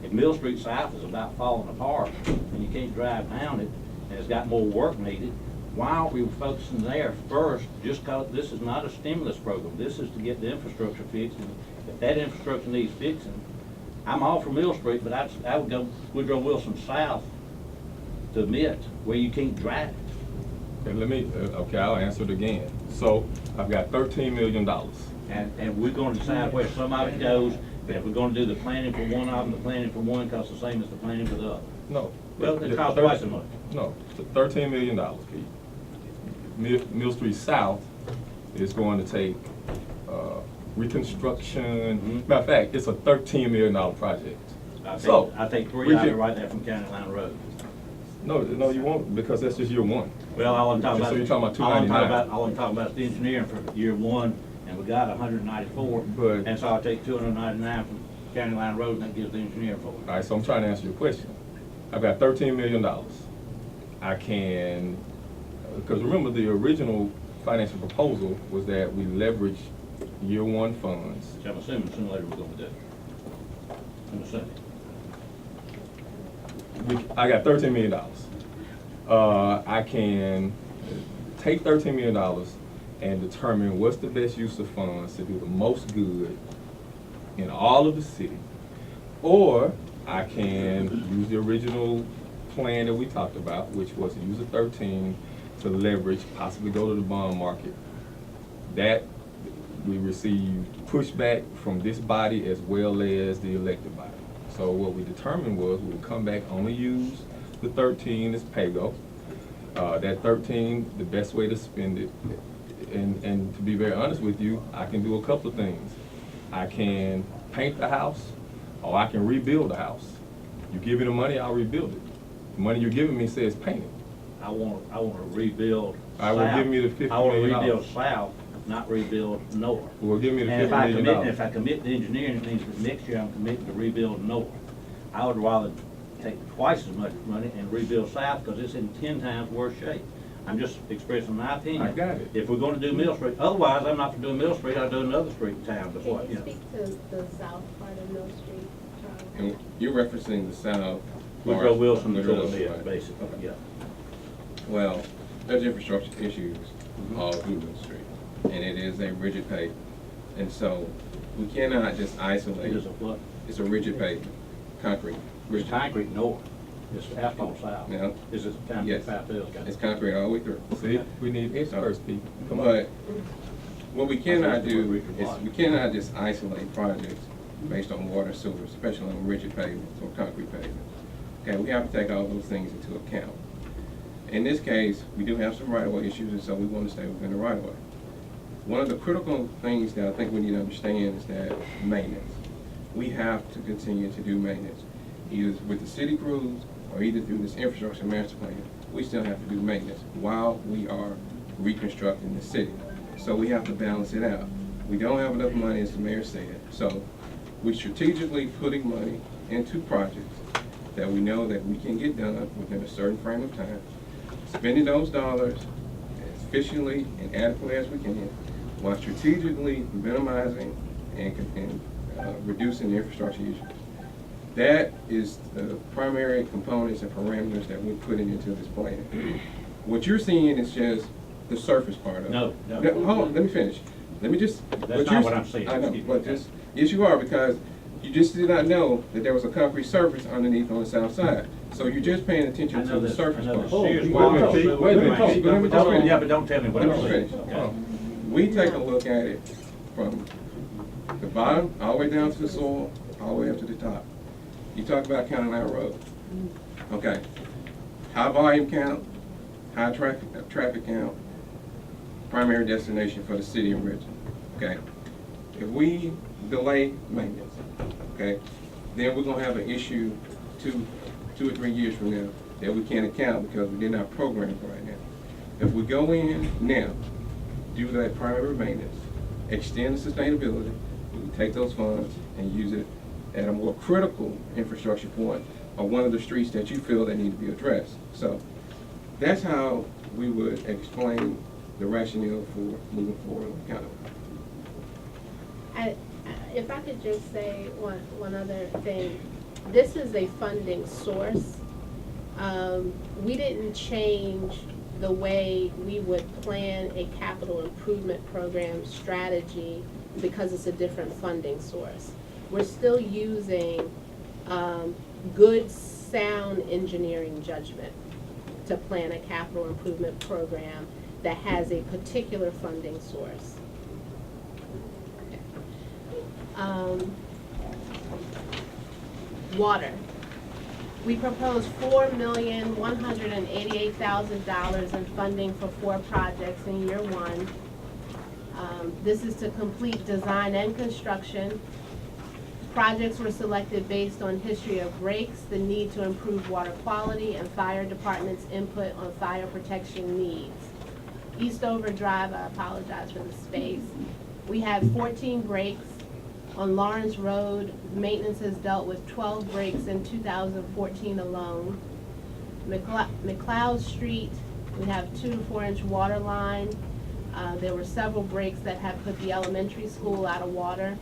If Mill Street South is about falling apart and you can't drive down it and it's got more work needed, why aren't we focusing there first? Just because this is not a stimulus program. This is to get the infrastructure fixed if that infrastructure needs fixing, I'm all for Mill Street, but I would go Woodrow Wilson South to Mitt, where you can't drive it. Okay, let me, okay, I'll answer it again. So I've got $13 million. And we're gonna decide where some of it goes, but if we're gonna do the planning for one of them, the planning for one costs the same as the planning for the other. No. Well, it costs twice as much. No, $13 million, Pete. Mill Street South is going to take reconstruction. Matter of fact, it's a $13 million project. I take three we out of can- right there from County Line Road. No, you won't, because that's just year one. Well, all I'm talking about. So you're talking about all I'm talking 299. All I'm talking about is the engineering for year one, and we got 194. But- And so I take 299 from County Line Road, and that gives the engineer for it. All right, so I'm trying to answer your question. I've got $13 million. I can, because remember, the original financial proposal was that we leverage year one funds. Which I'm assuming sooner or later we're gonna do. I'm assuming. I got $13 million. I can take $13 million and determine what's the best use of funds to do the most good in all of the city. Or I can use the original plan that we talked about, which was to use the 13 to leverage, possibly go to the bond market. That we received pushback from this body as well as the elected body. So what we determined was we would come back, only use the 13 as pay-go. That 13, the best way to spend it, and to be very honest with you, I can do a couple of things. I can paint the house, or I can rebuild the house. You give me the money, I'll rebuild it. The money you're giving me says paint it. I want to rebuild I will south. give me the $50 I want to million. rebuild south, not rebuild north. Well, give me the And $50 million. if I commit to engineering, it means that next year I'm committing to rebuild north. I would rather take twice as much money and rebuild south, because it's in 10 times worse shape. I'm just expressing my opinion. I got it. If we're gonna do Mill Street, otherwise, I'm not for doing Mill Street, I'll do another street in town before, Can you you know. speak to the south part of Mill Street, Charles? And you're referencing the south. Woodrow part- Wilson to Woodrow the Wilson, mid, right. basically, Okay. yeah. Well, there's infrastructure issues all through Mill Street, and it is a rigid pavement. And so we cannot just isolate. It is a what? It's a rigid pavement, concrete. It's rigid. concrete north, it's asphalt south. Yeah. This is time for Yes. 5 Hills, guys. It's concrete all the way through. See, we need experts, people. Come on. But what we cannot That's the word do we is, can we cannot just isolate projects based on water and sewer, especially on rigid pavements or concrete pavements. Okay, we have to take all those things into account. In this case, we do have some right-of-way issues, and so we want to stay within the right-of-way. One of the critical things that I think we need to understand is that maintenance. We have to continue to do maintenance, either with the city crews or either through this infrastructure master plan. We still have to do maintenance while we are reconstructing the city. So we have to balance it out. We don't have enough money, as the mayor said, so we're strategically putting money into projects that we know that we can get done within a certain frame of time, spending those dollars as efficiently and adequately as we can, while strategically minimizing and reducing the infrastructure issues. That is the primary components and parameters that we're putting into this plan. What you're seeing is just the surface part of it. No. Hold on, let me finish. Let me just. That's not what I'm saying. I know, Excuse me. but just, yes, you are, because you just did not know that there was a concrete surface underneath on the south side. So you're just paying attention to the surface part. Wait a minute, Pete. Wait a minute, Pete. Let me talk. Yeah, but don't tell me what I'm Let me saying. finish. Okay. We take a look at it from the bottom, all the way down to the soil, all the way up to the top. You talk about County Line Road. Okay. High volume count, high traffic count, primary destination for the city of Richmond. Okay. If we delay maintenance, okay, then we're gonna have an issue two or 3 years from now that we can't account because we did not program for right now. If we go in now, do that primary maintenance, extend the sustainability, we can take those funds and use it at a more critical infrastructure point or one of the streets that you feel that need to be addressed. So that's how we would explain the rationale for moving forward on the county. If I could just say one other thing, this is a funding source. We didn't change the way we would plan a capital improvement program strategy because it's a different funding source. We're still using good, sound engineering judgment to plan a capital improvement program that has a particular funding source. Water. We proposed $4,188,000 in funding for 4 projects in year 1. This is to complete design and construction. Projects were selected based on history of breaks, the need to improve water quality, and fire department's input on fire protection needs. Eastover Drive, I apologize for the space. We had 14 breaks. On Lawrence Road, maintenance has dealt with 12 breaks in 2014 alone. McLeod Street, we have 2 to 4 inch water line. There were several breaks that have put the elementary school out of water.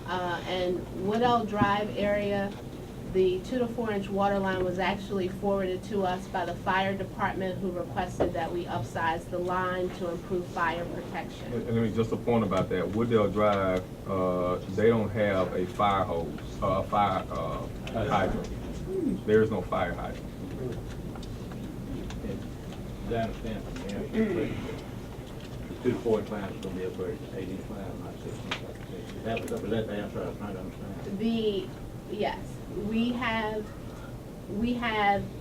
And Woodell Drive area, the 2 to 4 inch water line was actually forwarded to us by the fire department, who requested that we upsize the line to improve fire protection. And let me just a point about that. Wooddale Drive, they don't have a fire hose, fire hydrant. There is no fire hydrant. As I understand from the answer, the 2 to 4 inch line is gonna be upgraded to 8-inch line, not 6-inch. Was that the answer I was trying to understand? Yes, we have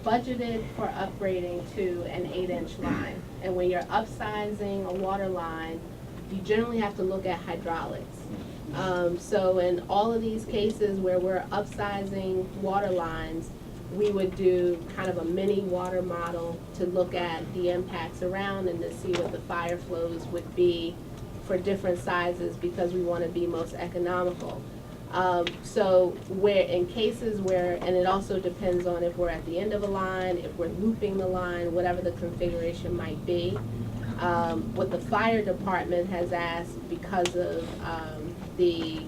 budgeted for upgrading to an 8-inch line. And when you're upsizing a water line, you generally have to look at hydraulics. So in all of these cases where we're upsizing water lines, we would do kind of a mini water model to look at the impacts around and to see what the fire flows would be for different sizes, because we want to be most economical. So where in cases where, and it also depends on if we're at the end of a line, if we're looping the line, whatever the configuration might be. What the fire department has asked, because of the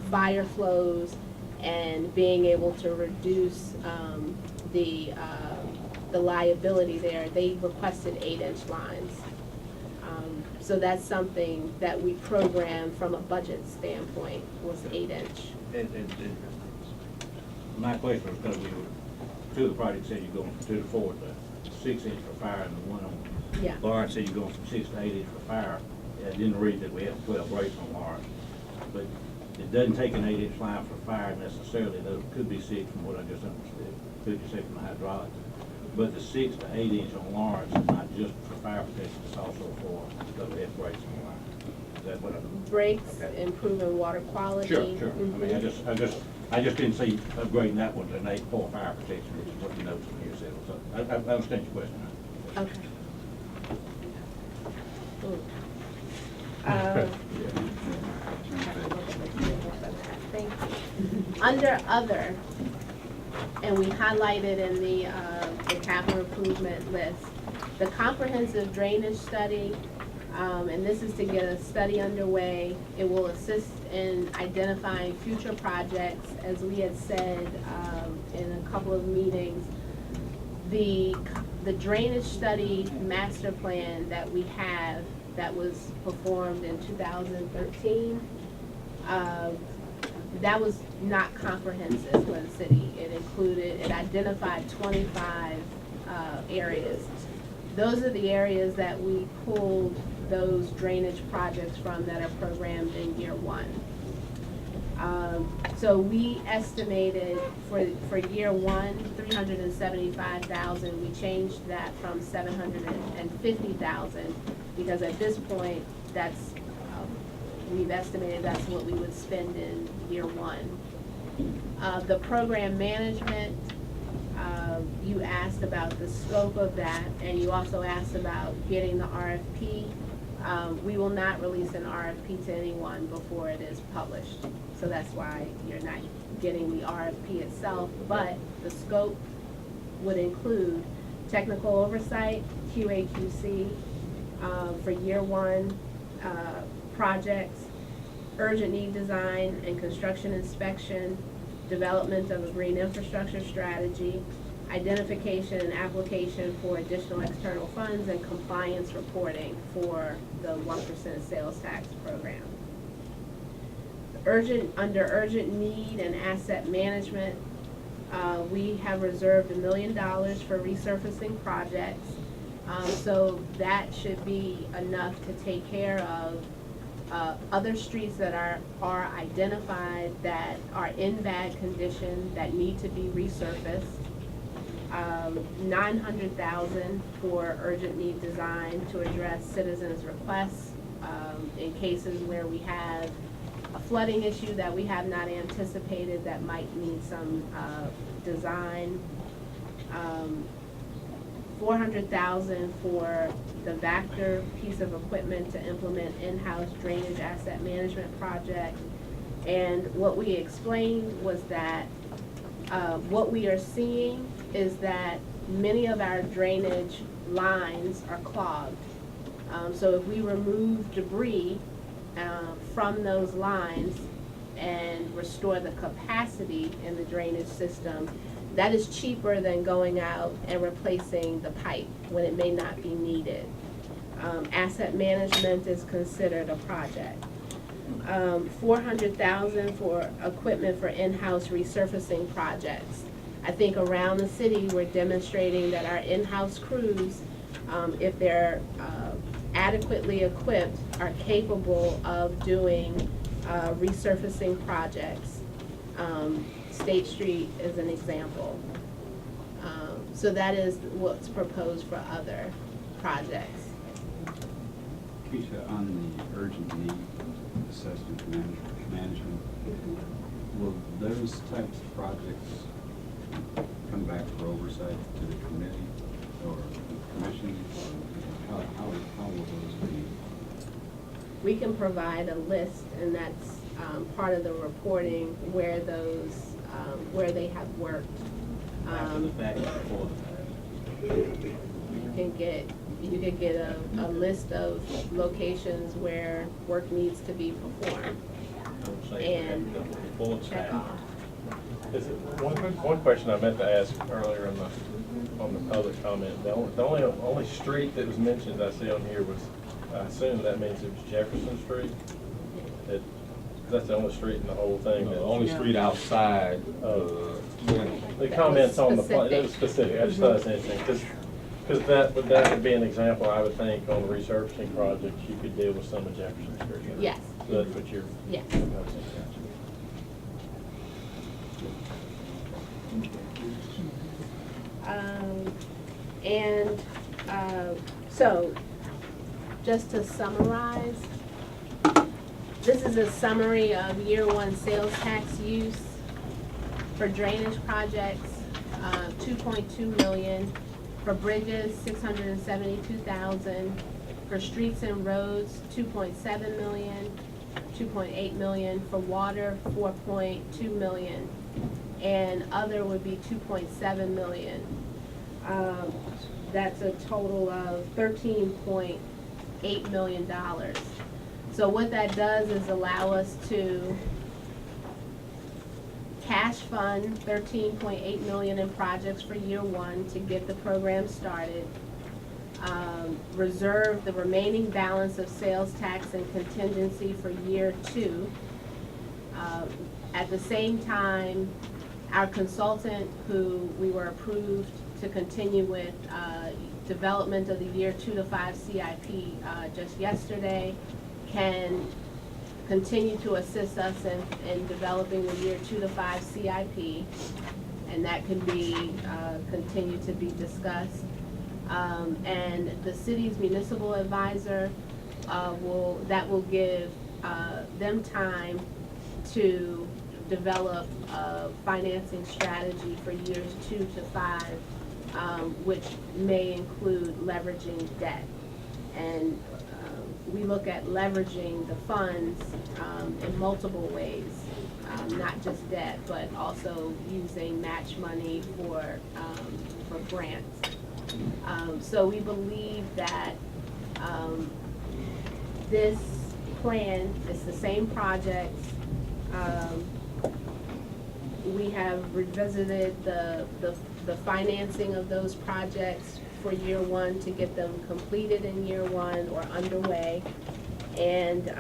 fire flows and being able to reduce the liability there, they requested 8-inch lines. So that's something that we programmed from a budget standpoint, was 8-inch. My question was because 2 of the projects said you're going from 2 to 4 to 6-inch for fire, and the one on Yeah. Lawrence said you're going from 6 to 8-inch for fire. I didn't read that we have 12 breaks on Lawrence, but it doesn't take an 8-inch line for fire necessarily. Those could be 6 from what I just understood. Could be 6 from the hydraulics. But the 6 to 8-inch on Lawrence is not just for fire protection, it's also for overhead breaks on the line. Is that what Breaks, Okay. improving water quality. Sure. I mean, I just didn't see upgrading that one to an 8 for fire protection, which is what the notes in here said. So I understand your question. Okay. Thank you. Under other, and we highlighted in the capital improvement list, the comprehensive drainage study, and this is to get a study underway. It will assist in identifying future projects, as we had said in a couple of meetings. The drainage study master plan that we have, that was performed in 2013, that was not comprehensive for the city. It identified 25 areas. Those are the areas that we pulled those drainage projects from that are programmed in year 1. So we estimated for year 1, $375,000. We changed that from $750,000, because at this point, we've estimated that's what we would spend in year 1. The program management, you asked about the scope of that, and you also asked about getting the RFP. We will not release an RFP to anyone before it is published. So that's why you're not getting the RFP itself, but the scope would include technical oversight, QA/QC, for year 1 projects, urgent need design and construction inspection, development of a green infrastructure strategy, identification and application for additional external funds, and compliance reporting for the 1% sales tax program. Under urgent need and asset management, we have reserved $1 million for resurfacing projects. So that should be enough to take care of other streets that are identified that are in bad condition that need to be resurfaced. $900,000 for urgent need design to address citizens' requests in cases where we have a flooding issue that we have not anticipated that might need some design. $400,000 for the Vector piece of equipment to implement in-house drainage asset management project. And what we explained was that what we are seeing is that many of our drainage lines are clogged. So if we remove debris from those lines and restore the capacity in the drainage system, that is cheaper than going out and replacing the pipe when it may not be needed. Asset management is considered a project. $400,000 for equipment for in-house resurfacing projects. I think around the city, we're demonstrating that our in-house crews, if they're adequately equipped, are capable of doing resurfacing projects. State Street is an example. So that is what's proposed for other projects. Keisha, on the urgent need assessment management, will those types of projects come back for oversight to the committee or the commission? Or how will those be? We can provide a list, and that's part of the reporting where those, where they have worked. After the fact, before the fact. You could get a list of locations where work needs to be performed. Don't say we have to go before the Check fact. off. One question I meant to ask earlier on the public comment, the only street that was mentioned I see on here was, I assume that means it was Jefferson Street? That's the only street in the whole thing. The only street outside, The comments on the, Specific. it was specific, I just thought it was interesting, because that would be an example, I would think, on the resurfacing projects, you could deal with some of Jefferson Street. Yes. So that's what you're. Yes. So, just to summarize, this is a summary of year one sales tax use for drainage projects, 2.2 million, for bridges, 672,000, for streets and roads, 2.7 million, 2.8 million, for water, 4.2 million, and other would be 2.7 million. That's a total of $13.8 million. So what that does is allow us to cash fund $13.8 million in projects for year one to get the program started. Reserve the remaining balance of sales tax and contingency for year two. At the same time, our consultant, who we were approved to continue with development of the year 2 to 5 CIP just yesterday, can continue to assist us in developing the year 2 to 5 CIP, and that can be continue to be discussed. And the city's municipal advisor will give them time to develop a financing strategy for years 2 to 5, which may include leveraging debt. And we look at leveraging the funds in multiple ways, not just debt, but also using match money for grants. So we believe that this plan is the same projects We have revisited the financing of those projects for year one to get them completed in year one or underway. And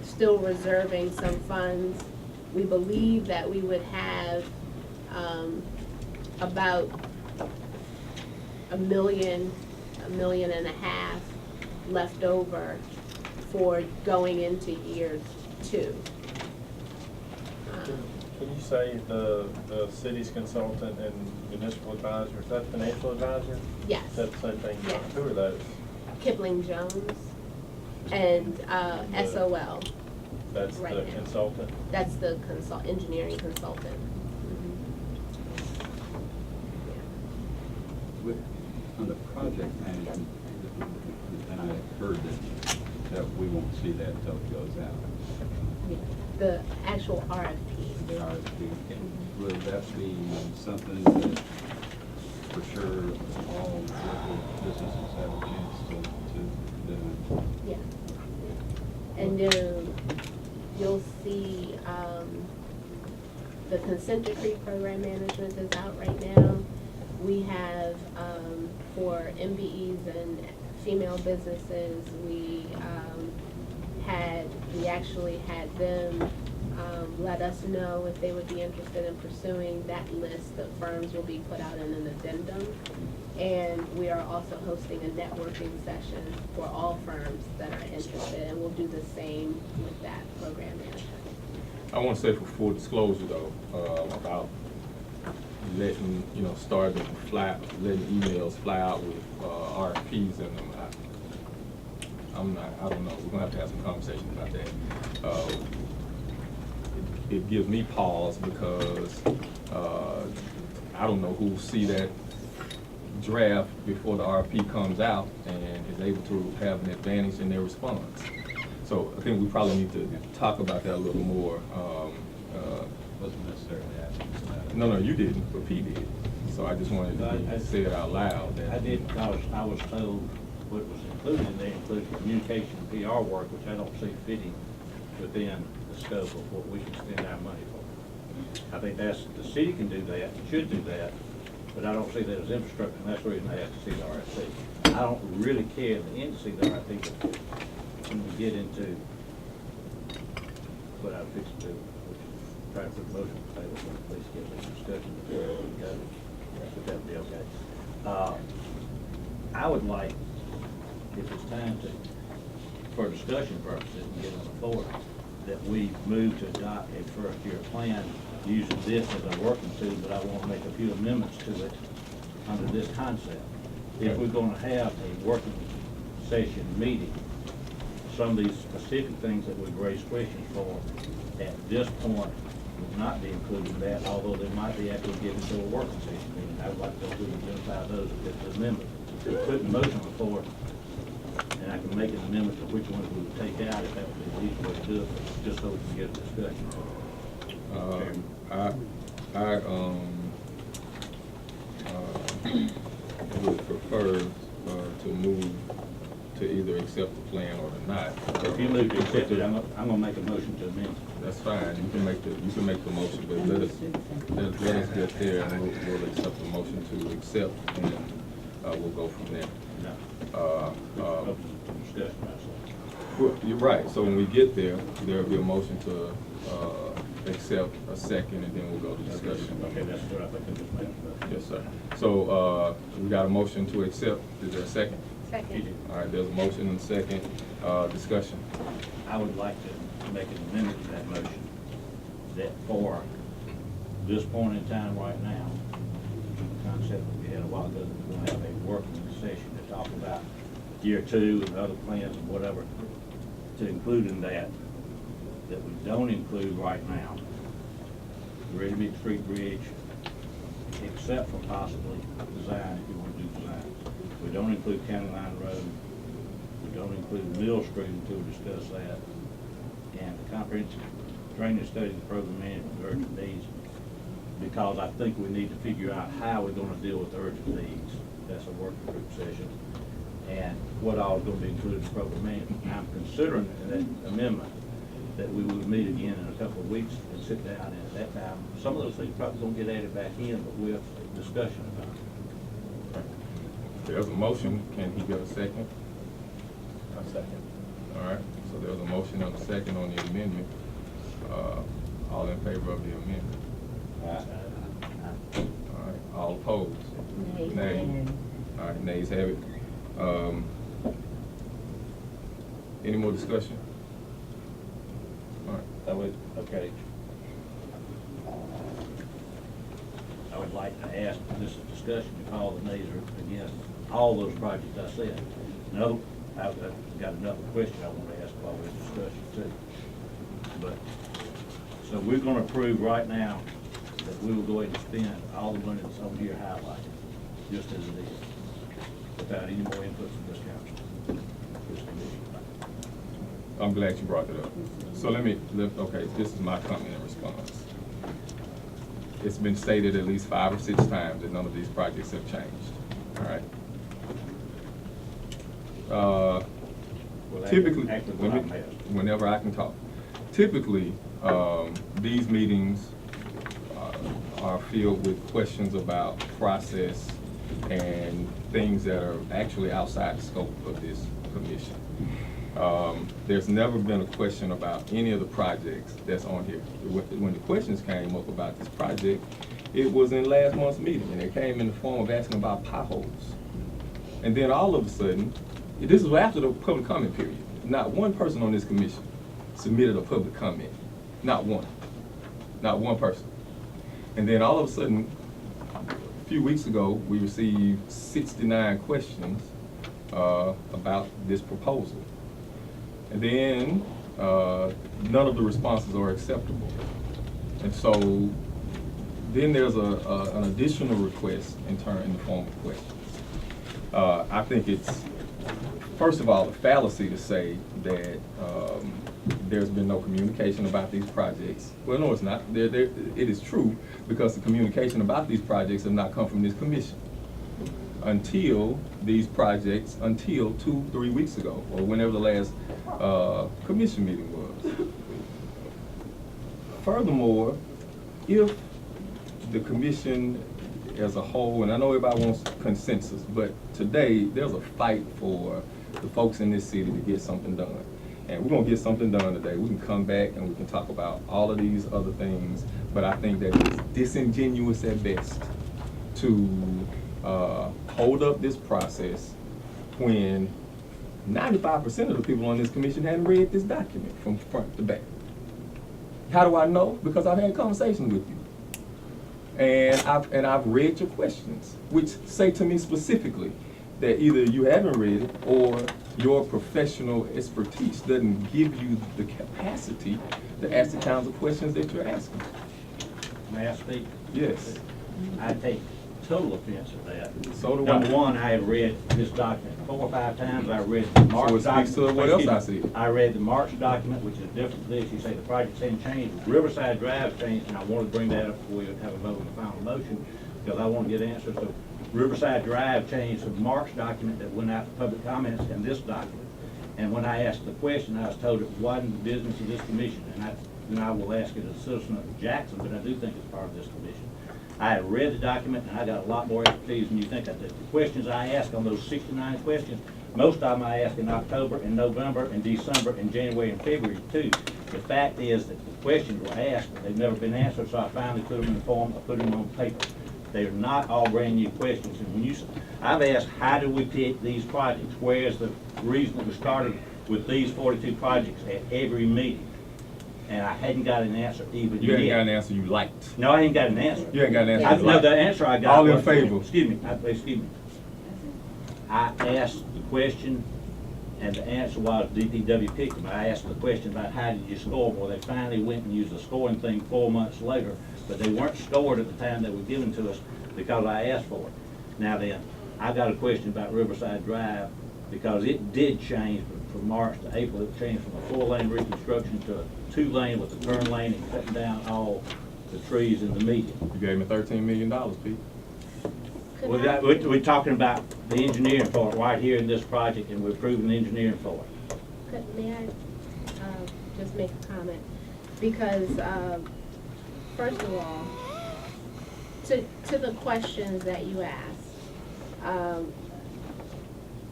still reserving some funds. We believe that we would have about $1 million, $1.5 million left over for going into year two. Can you say the city's consultant and municipal advisor, is that financial advisor? Yes. Is that the same thing? Yes. Who are those? Kipling Jones and SOL. That's Right the now. consultant? That's the engineering consultant. On the project management, and I heard that we won't see that until it goes out. Yeah. The actual RFP. The RFP, will that be something that for sure all local businesses have a chance to Yeah. And you'll see, the consent decree program management is out right now. We have, for MBEs and female businesses, we actually had them, let us know if they would be interested in pursuing that list of firms will be put out in an addendum. And we are also hosting a networking session for all firms that are interested, and we'll do the same with that program management. I want to say for full disclosure though, about letting, letting emails fly out with RFPs in them. I don't know, we're gonna have to have some conversation about that. It gives me pause because I don't know who see that draft before the RFP comes out and is able to have an advantage in their response. So I think we probably need to talk about that a little more. wasn't necessarily asking about it. No, you didn't, but P did. So I just wanted to say it out loud. I did because I was told what was included, they included communication and PR work, which I don't see fitting within the scope of what we can spend our money for. I think the city can do that, should do that, but I don't see that as infrastructure, and that's the reason I have to see the RFP. I don't really care at the end to see the RFP, but when we get into what I fix to do, which is try to put the motion on the table, so please get this discussion before we go. Would that be okay? I would like, if it's time to, for discussion purposes and get on the floor, that we move to adopt a first-year plan using this as a working tool, but I want to make a few amendments to it under this concept. If we're going to have a working session meeting, some of these specific things that we've raised questions for, at this point, would not be included in that, although they might be after we get into a working session meeting. I would like to identify those as amendments. Put the motion before, and I can make an amendment to which ones we would take out, if that would be the easiest way to do it, just so we can get a discussion. I would prefer to move to either accept the plan or to not. If you move to accept it, I'm gonna make a motion to amend. That's fine, you can make the motion, but let us get there and we'll accept the motion to accept and we'll go from there. No. Discussion, Well, you're right, so when we get there, there'll be a motion to accept a second and then we'll go to discussion. Okay, that's what I think I just made. Yes, sir. So, we got a motion to accept, is there a second? Second. All right, there's a motion and a second, discussion. I would like to make an amendment to that motion, that for this point in time right now, the concept that we had a while ago, that we're gonna have a working session to talk about year two and other plans and whatever, to include in that we don't include right now, the Ready Mix Street Bridge, except for possibly design, if you want to do design. We don't include County Line Road. We don't include Mill Street until we discuss that. And the comprehensive drainage study of the program management of urgent needs, because I think we need to figure out how we're gonna deal with urgent needs. That's a working group session. And what all is gonna be included in program management. I'm considering that amendment that we would meet again in a couple of weeks and sit down, and at that time, some of those things probably don't get added back in, but we'll have discussion about it. There's a motion, can he get a second? A second. All right, so there's a motion and a second on the amendment. All in favor of the amendment? All right, all opposed? Nay. All right, nays have it. Any more discussion? All right, I would, okay. I would like to ask, this is discussion, if all the nays are against all those projects I said. Another, I've got another question I want to ask while we're in discussion too. But, so we're gonna approve right now that we will go ahead and spend all the money that's on here highlighted, just as it is, without any more input from this council, this commission. I'm glad you brought that up. So okay, this is my comment and response. It's been stated at least 5 or 6 times that none of these projects have changed, all right? Well, Typically, actually, what I'm asking. whenever I can talk, typically, these meetings are filled with questions about process and things that are actually outside the scope of this commission. There's never been a question about any of the projects that's on here. When the questions came up about this project, it was in last month's meeting, and it came in the form of asking about potholes. And then all of a sudden, this is after the public comment period. Not one person on this commission submitted a public comment. Not one. Not one person. And then all of a sudden, a few weeks ago, we received 69 questions about this proposal. And then none of the responses are acceptable. And so then there's an additional request in the form of questions. I think it's, first of all, a fallacy to say that there's been no communication about these projects. Well, no, it's not. It is true, because the communication about these projects have not come from this commission until 2-3 weeks ago, or whenever the last commission meeting was. Furthermore, if the commission as a whole, and I know everybody wants consensus, but today there's a fight for the folks in this city to get something done. And we're gonna get something done today. We can come back and we can talk about all of these other things, but I think that it's disingenuous at best to hold up this process when 95% of the people on this commission hadn't read this document from front to back. How do I know? Because I've had conversations with you. And I've read your questions, which say to me specifically that either you haven't read it or your professional expertise doesn't give you the capacity to ask the kinds of questions that you're asking. May I speak? Yes. I take total offense at that. So do I. Number one, I have read this document 4 or 5 times. I read the March So it document. speaks to what else I see. I read the March document, which is different from this. You say the project's ain't changed. Riverside Drive changed, and I want to bring that up before we have a vote on the final motion, because I want to get answers. So Riverside Drive changed from the March document that went out to public comments and this document. And when I asked the question, I was told it wasn't the business of this commission. And I will ask it as a citizen of Jackson, but I do think it's part of this commission. I have read the document, and I got a lot more expertise than you think I do. The questions I ask on those 69 questions, most of them I ask in October, and November, and December, and January, and February too. The fact is that the questions were asked, but they've never been answered, so I finally put them in the form, I put them on paper. They're not all brand new questions. And when I've asked, how do we pick these projects? Where is the reason that we started with these 42 projects at every meeting? And I hadn't got an answer even yet. You ain't got an answer you liked. No, I ain't got an answer. You ain't got an answer you No, liked. the answer I got. All in was- favor? Excuse me, I asked the question, and the answer was DPW picked them. I asked the question about how did you score? Well, they finally went and used a scoring thing 4 months later, but they weren't scored at the time they were given to us because I asked for it. Now then, I got a question about Riverside Drive, because it did change from March to April. It changed from a 4-lane reconstruction to a 2-lane with a turn lane and cutting down all the trees in the median. You gave me $13 million, Pete. We're talking about the engineering for it right here in this project, and we're approving the engineering for it. May I just make a comment, because, first of all, to the questions that you asked,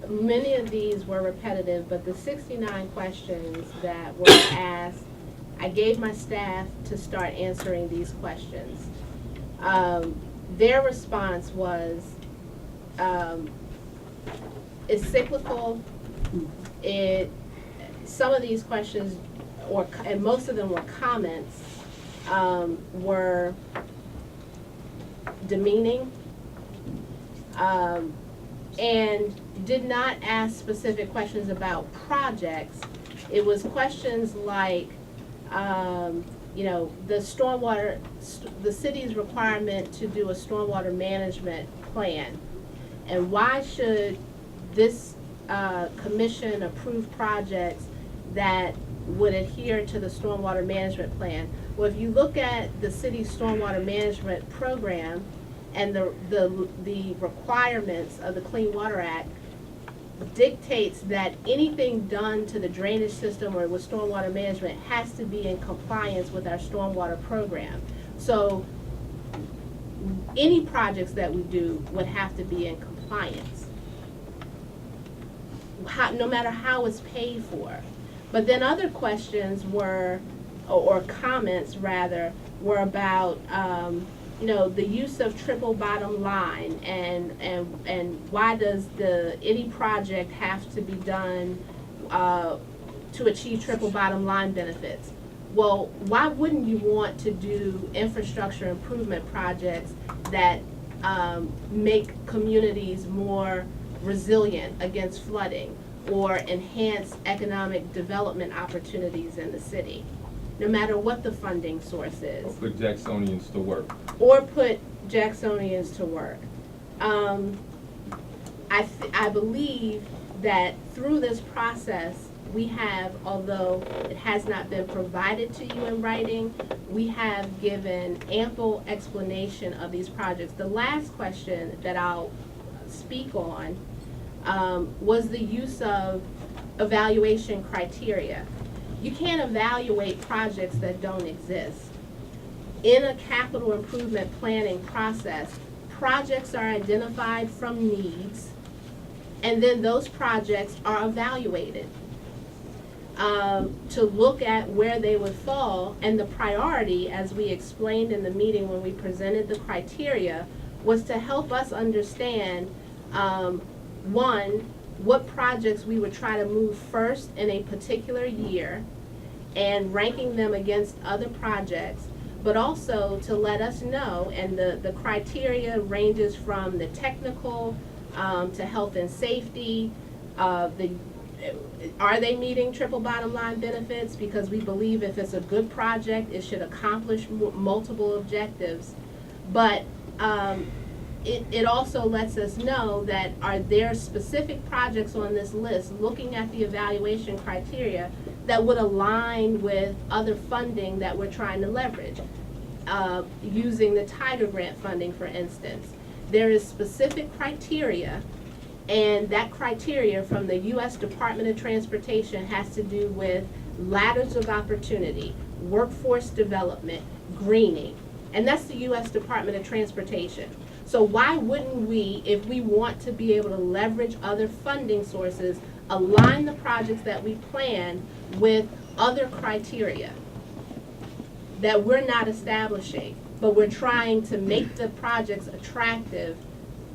many of these were repetitive, but the 69 questions that were asked, I gave my staff to start answering these questions. Their response was, it's cyclical. Some of these questions, and most of them were comments, were demeaning, and did not ask specific questions about projects. It was questions like, you know, the city's requirement to do a stormwater management plan. And why should this commission approve projects that would adhere to the stormwater management plan? Well, if you look at the city's stormwater management program and the requirements of the Clean Water Act, dictates that anything done to the drainage system or with stormwater management has to be in compliance with our stormwater program. So any projects that we do would have to be in compliance, no matter how it's paid for. But then other questions were, or comments rather, were about you know, the use of triple bottom line, and why does any project have to be done to achieve triple bottom line benefits? Well, why wouldn't you want to do infrastructure improvement projects that make communities more resilient against flooding or enhance economic development opportunities in the city, no matter what the funding source is? Or put Jacksonians to work. Or put Jacksonians to work. I believe that through this process, we have, although it has not been provided to you in writing, we have given ample explanation of these projects. The last question that I'll speak on was the use of evaluation criteria. You can't evaluate projects that don't exist. In a capital improvement planning process, projects are identified from needs, and then those projects are evaluated to look at where they would fall. And the priority, as we explained in the meeting when we presented the criteria, was to help us understand, one, what projects we would try to move first in a particular year and ranking them against other projects, but also to let us know, and the criteria ranges from the technical to health and safety, are they meeting triple bottom line benefits? Because we believe if it's a good project, it should accomplish multiple objectives. But it also lets us know that are there specific projects on this list, looking at the evaluation criteria, that would align with other funding that we're trying to leverage, using the Tiger Grant funding, for instance. There is specific criteria, and that criteria from the U.S. Department of Transportation has to do with ladders of opportunity, workforce development, greening, and that's the U.S. Department of Transportation. So why wouldn't we, if we want to be able to leverage other funding sources, align the projects that we plan with other criteria that we're not establishing, but we're trying to make the projects attractive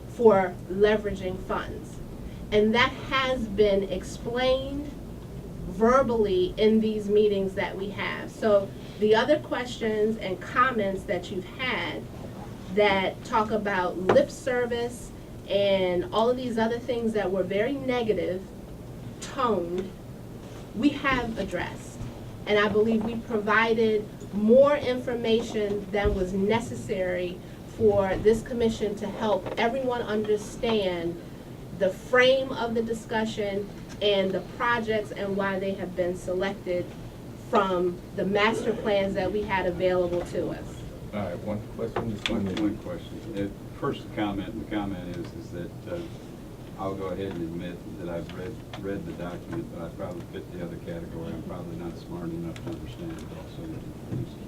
for leveraging funds? And that has been explained verbally in these meetings that we have. So the other questions and comments that you've had that talk about lip service and all of these other things that were very negative toned, we have addressed. And I believe we provided more information than was necessary for this commission to help everyone understand the frame of the discussion and the projects and why they have been selected from the master plans that we had available to us. All right, one question, just One question. First, the comment is that I'll go ahead and admit that I've read the document, but I probably fit the other category. I'm probably not smart enough to understand it also.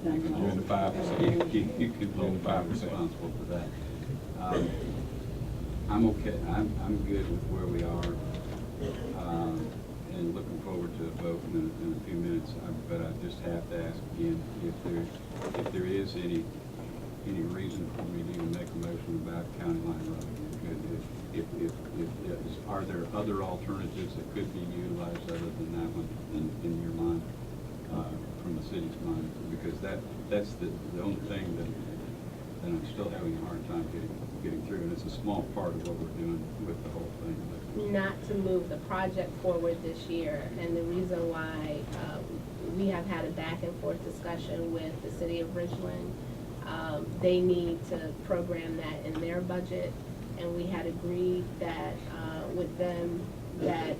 You're in the 5%. You could You're in the hold me 5%. responsible for that. I'm okay, I'm good with where we are, and looking forward to a vote in a few minutes. But I just have to ask again, if there is any reason for me to even make a motion about County Line Road. Are there other alternatives that could be utilized other than that one in your mind, from the city's mind? Because that's the only thing that I'm still having a hard time getting through, and it's a small part of what we're doing with the whole thing. Not to move the project forward this year, and the reason why, we have had a back and forth discussion with the city of Richland. They need to program that in their budget, and we had agreed that, with them, that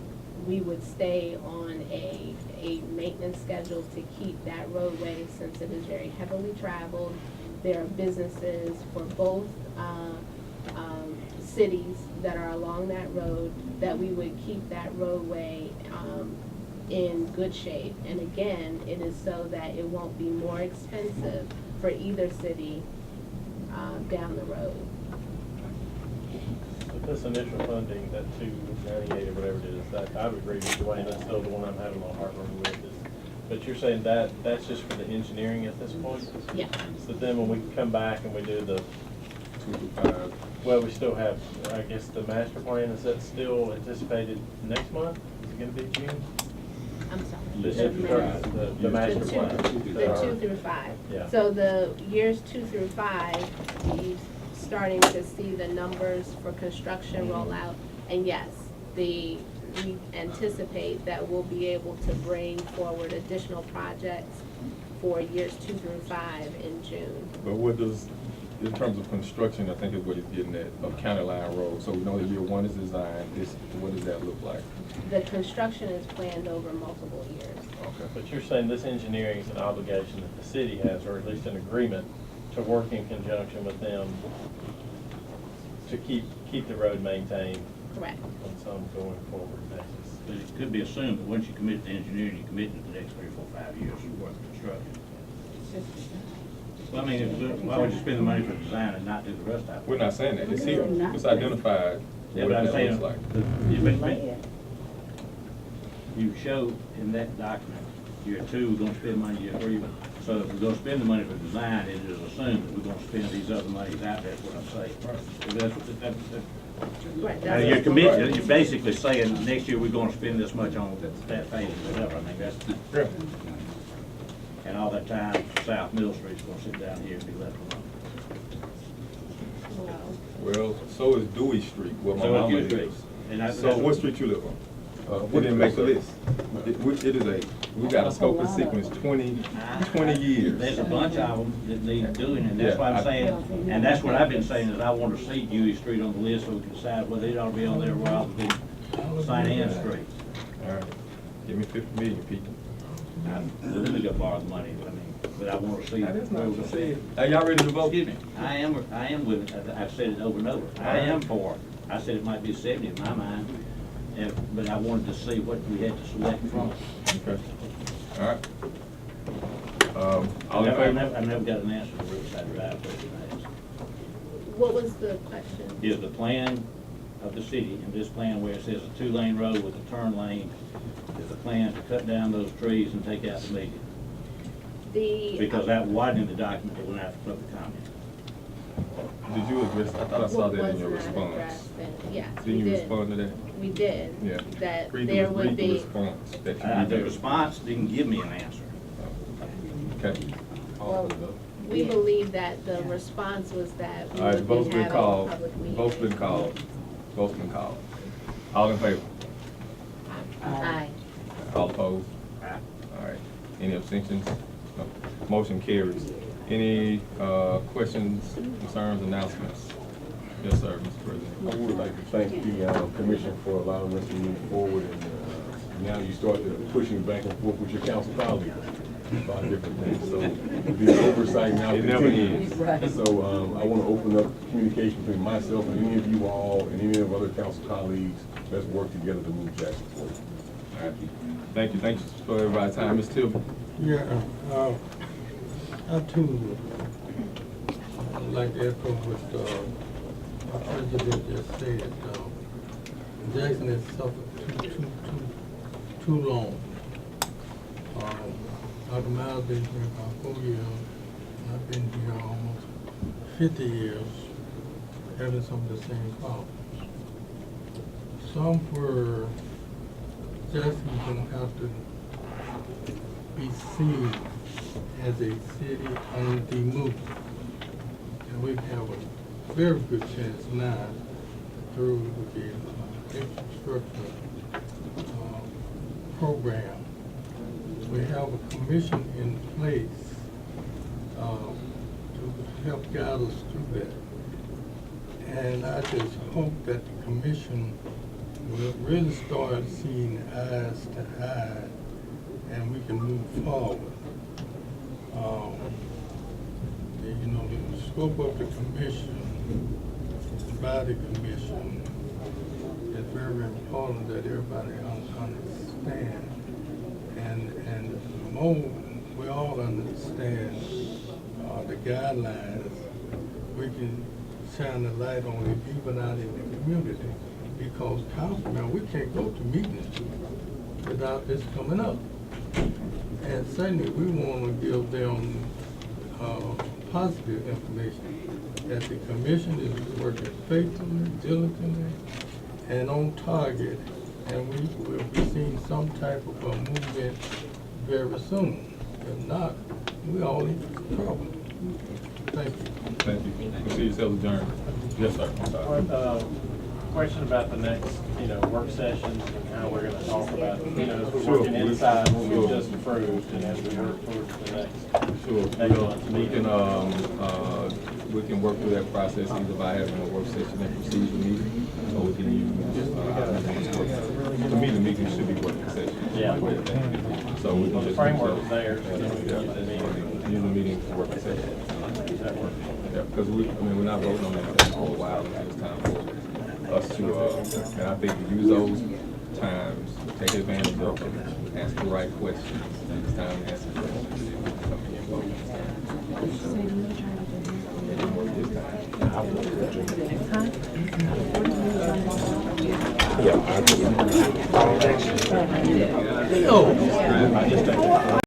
we would stay on a maintenance schedule to keep that roadway, since it is very heavily traveled. There are businesses for both, cities that are along that road, that we would keep that roadway, in good shape. And again, it is so that it won't be more expensive for either city, down the road. With this initial funding, that 298 or whatever it is, that I would agree with Dwayne, that's still the one I'm having a little heartburn with. But you're saying that's just for the engineering at this point? Yeah. So then when we come back and we do the 2-5, well, we still have, I guess, the master plan, is that still anticipated next month? Is it gonna be June? I'm sorry. The master plan. The 2 through 5. Yeah. So the years 2 through 5, you're starting to see the numbers for construction roll out. And yes, we anticipate that we'll be able to bring forward additional projects for years 2 through 5 in June. But what does, in terms of construction, I think is what he's getting at, of County Line Road, so we know that year 1 is designed, what does that look like? The construction is planned over multiple years. Okay. But you're saying this engineering is an obligation that the city has, or at least an agreement, to work in conjunction with them to keep the road maintained Correct. on some going forward basis. But it could be assumed that once you commit to engineering, you commit to the next 3, 4, 5 years worth of construction. Well, I mean, why would you spend the money for design and not do the rest of it? We're not saying that, it's here, it's identified Yeah, what but I'm that saying, looks like. you show in that document, year 2, we're gonna spend money, year 3, so if we're gonna spend the money for design, it is assumed that we're gonna spend these other monies out there, is what I'm saying. If that's what Right. now, you're committed, you're basically saying, next year, we're gonna spend this much on that phase, or whatever, I mean, that's, Yeah. and all that time, South Middle Street's gonna sit down here and be left alone. Well, so is Dewey Street, where my So is mama Dewey Street. lives. And that's- So that's- what street you live on? It didn't make the list. It is we got a scope and sequence 20 years. There's a bunch of them that need doing, and that's why I'm saying, and that's what I've been saying, is I want to see Dewey Street on the list so we can decide whether it ought to be on there rather than St. Anne Street. All right, give me 50 million, people. I'm really gonna borrow the money, I mean, but I want to see. Now, that's not where what we're you said. going. Are y'all ready to vote? Excuse me, I am with it, I've said it over and over, I am for it. I said it might be 70 in my mind, but I wanted to see what we had to select from. Okay. All right. All in I've favor? never got an answer to the Riverside Drive question I asked. What was the question? Is the plan of the city, and this plan where it says a 2-lane road with a turn lane, is the plan to cut down those trees and take out the median? Because that widened the document that went out for public comment. Did you address, I thought I saw What that in was your not response. addressed then? Yes, we Didn't you did. respond to that? We did. Yeah. That Read there the would be, response that you The did. response didn't give me an answer. Okay. well, we believe that the response was that we All right, would vote's be been having a called. public meeting. Vote's been called. Vote's been called. All in favor? Aye. All opposed? All right. Any abstentions? No. Motion carries. Any questions, concerns, announcements? Yes, sir, Mr. President. I would like to thank the commission for allowing us to move forward, and now you start pushing back and forth with your council colleagues. a lot of different things. So the oversight now It never continues. ends. Right. So I want to open up communication between myself and any of you all and any of other council colleagues. Let's work together to move Jackson forward. All right. Thank you for everybody's time. Ms. Tilby? Yeah, I too would like to echo what our president just said. Jackson has suffered too long. Dr. Miles been here about 4 years. I've been here almost 50 years, having some of the same problems. Some were Jackson's gonna have to be seen as a city on the move. And we have a very good chance now through the infrastructure program. We have a commission in place to help guide us through that. And I just hope that the commission will really start seeing eyes to eye and we can move forward. You know, the scope of the commission, by the commission, is very important that everybody understand. And more, we all understand the guidelines, we can shine the light on it even out in the community. Because councilmen, we can't go to meetings without this coming up. And certainly, we want to give them positive information that the commission is working faithfully, diligently, and on target, and we will be seeing some type of a movement very soon. If not, we all in trouble. Thank you. Thank you. Consider yourselves adjourned. Yes, sir. I'm sorry. Question about the next, work sessions and how we're gonna talk about, as we're Sure. working inside what Sure. we just approved and as we work towards the next. Sure, Next month's meeting. we can work through that process either by having a work session and procedure meeting, or we can use, to me, the meeting should be working session. Yeah. So we can Well, the just. framework's there, so then we can use the Yeah. meeting. Use the meeting for working session. Does that work? Yeah, because we're not voting on that for a while, and it's time for us to, and I think we use those times, take advantage of them, ask the right questions, and it's time to answer questions. Come here and vote. It didn't work this time. No.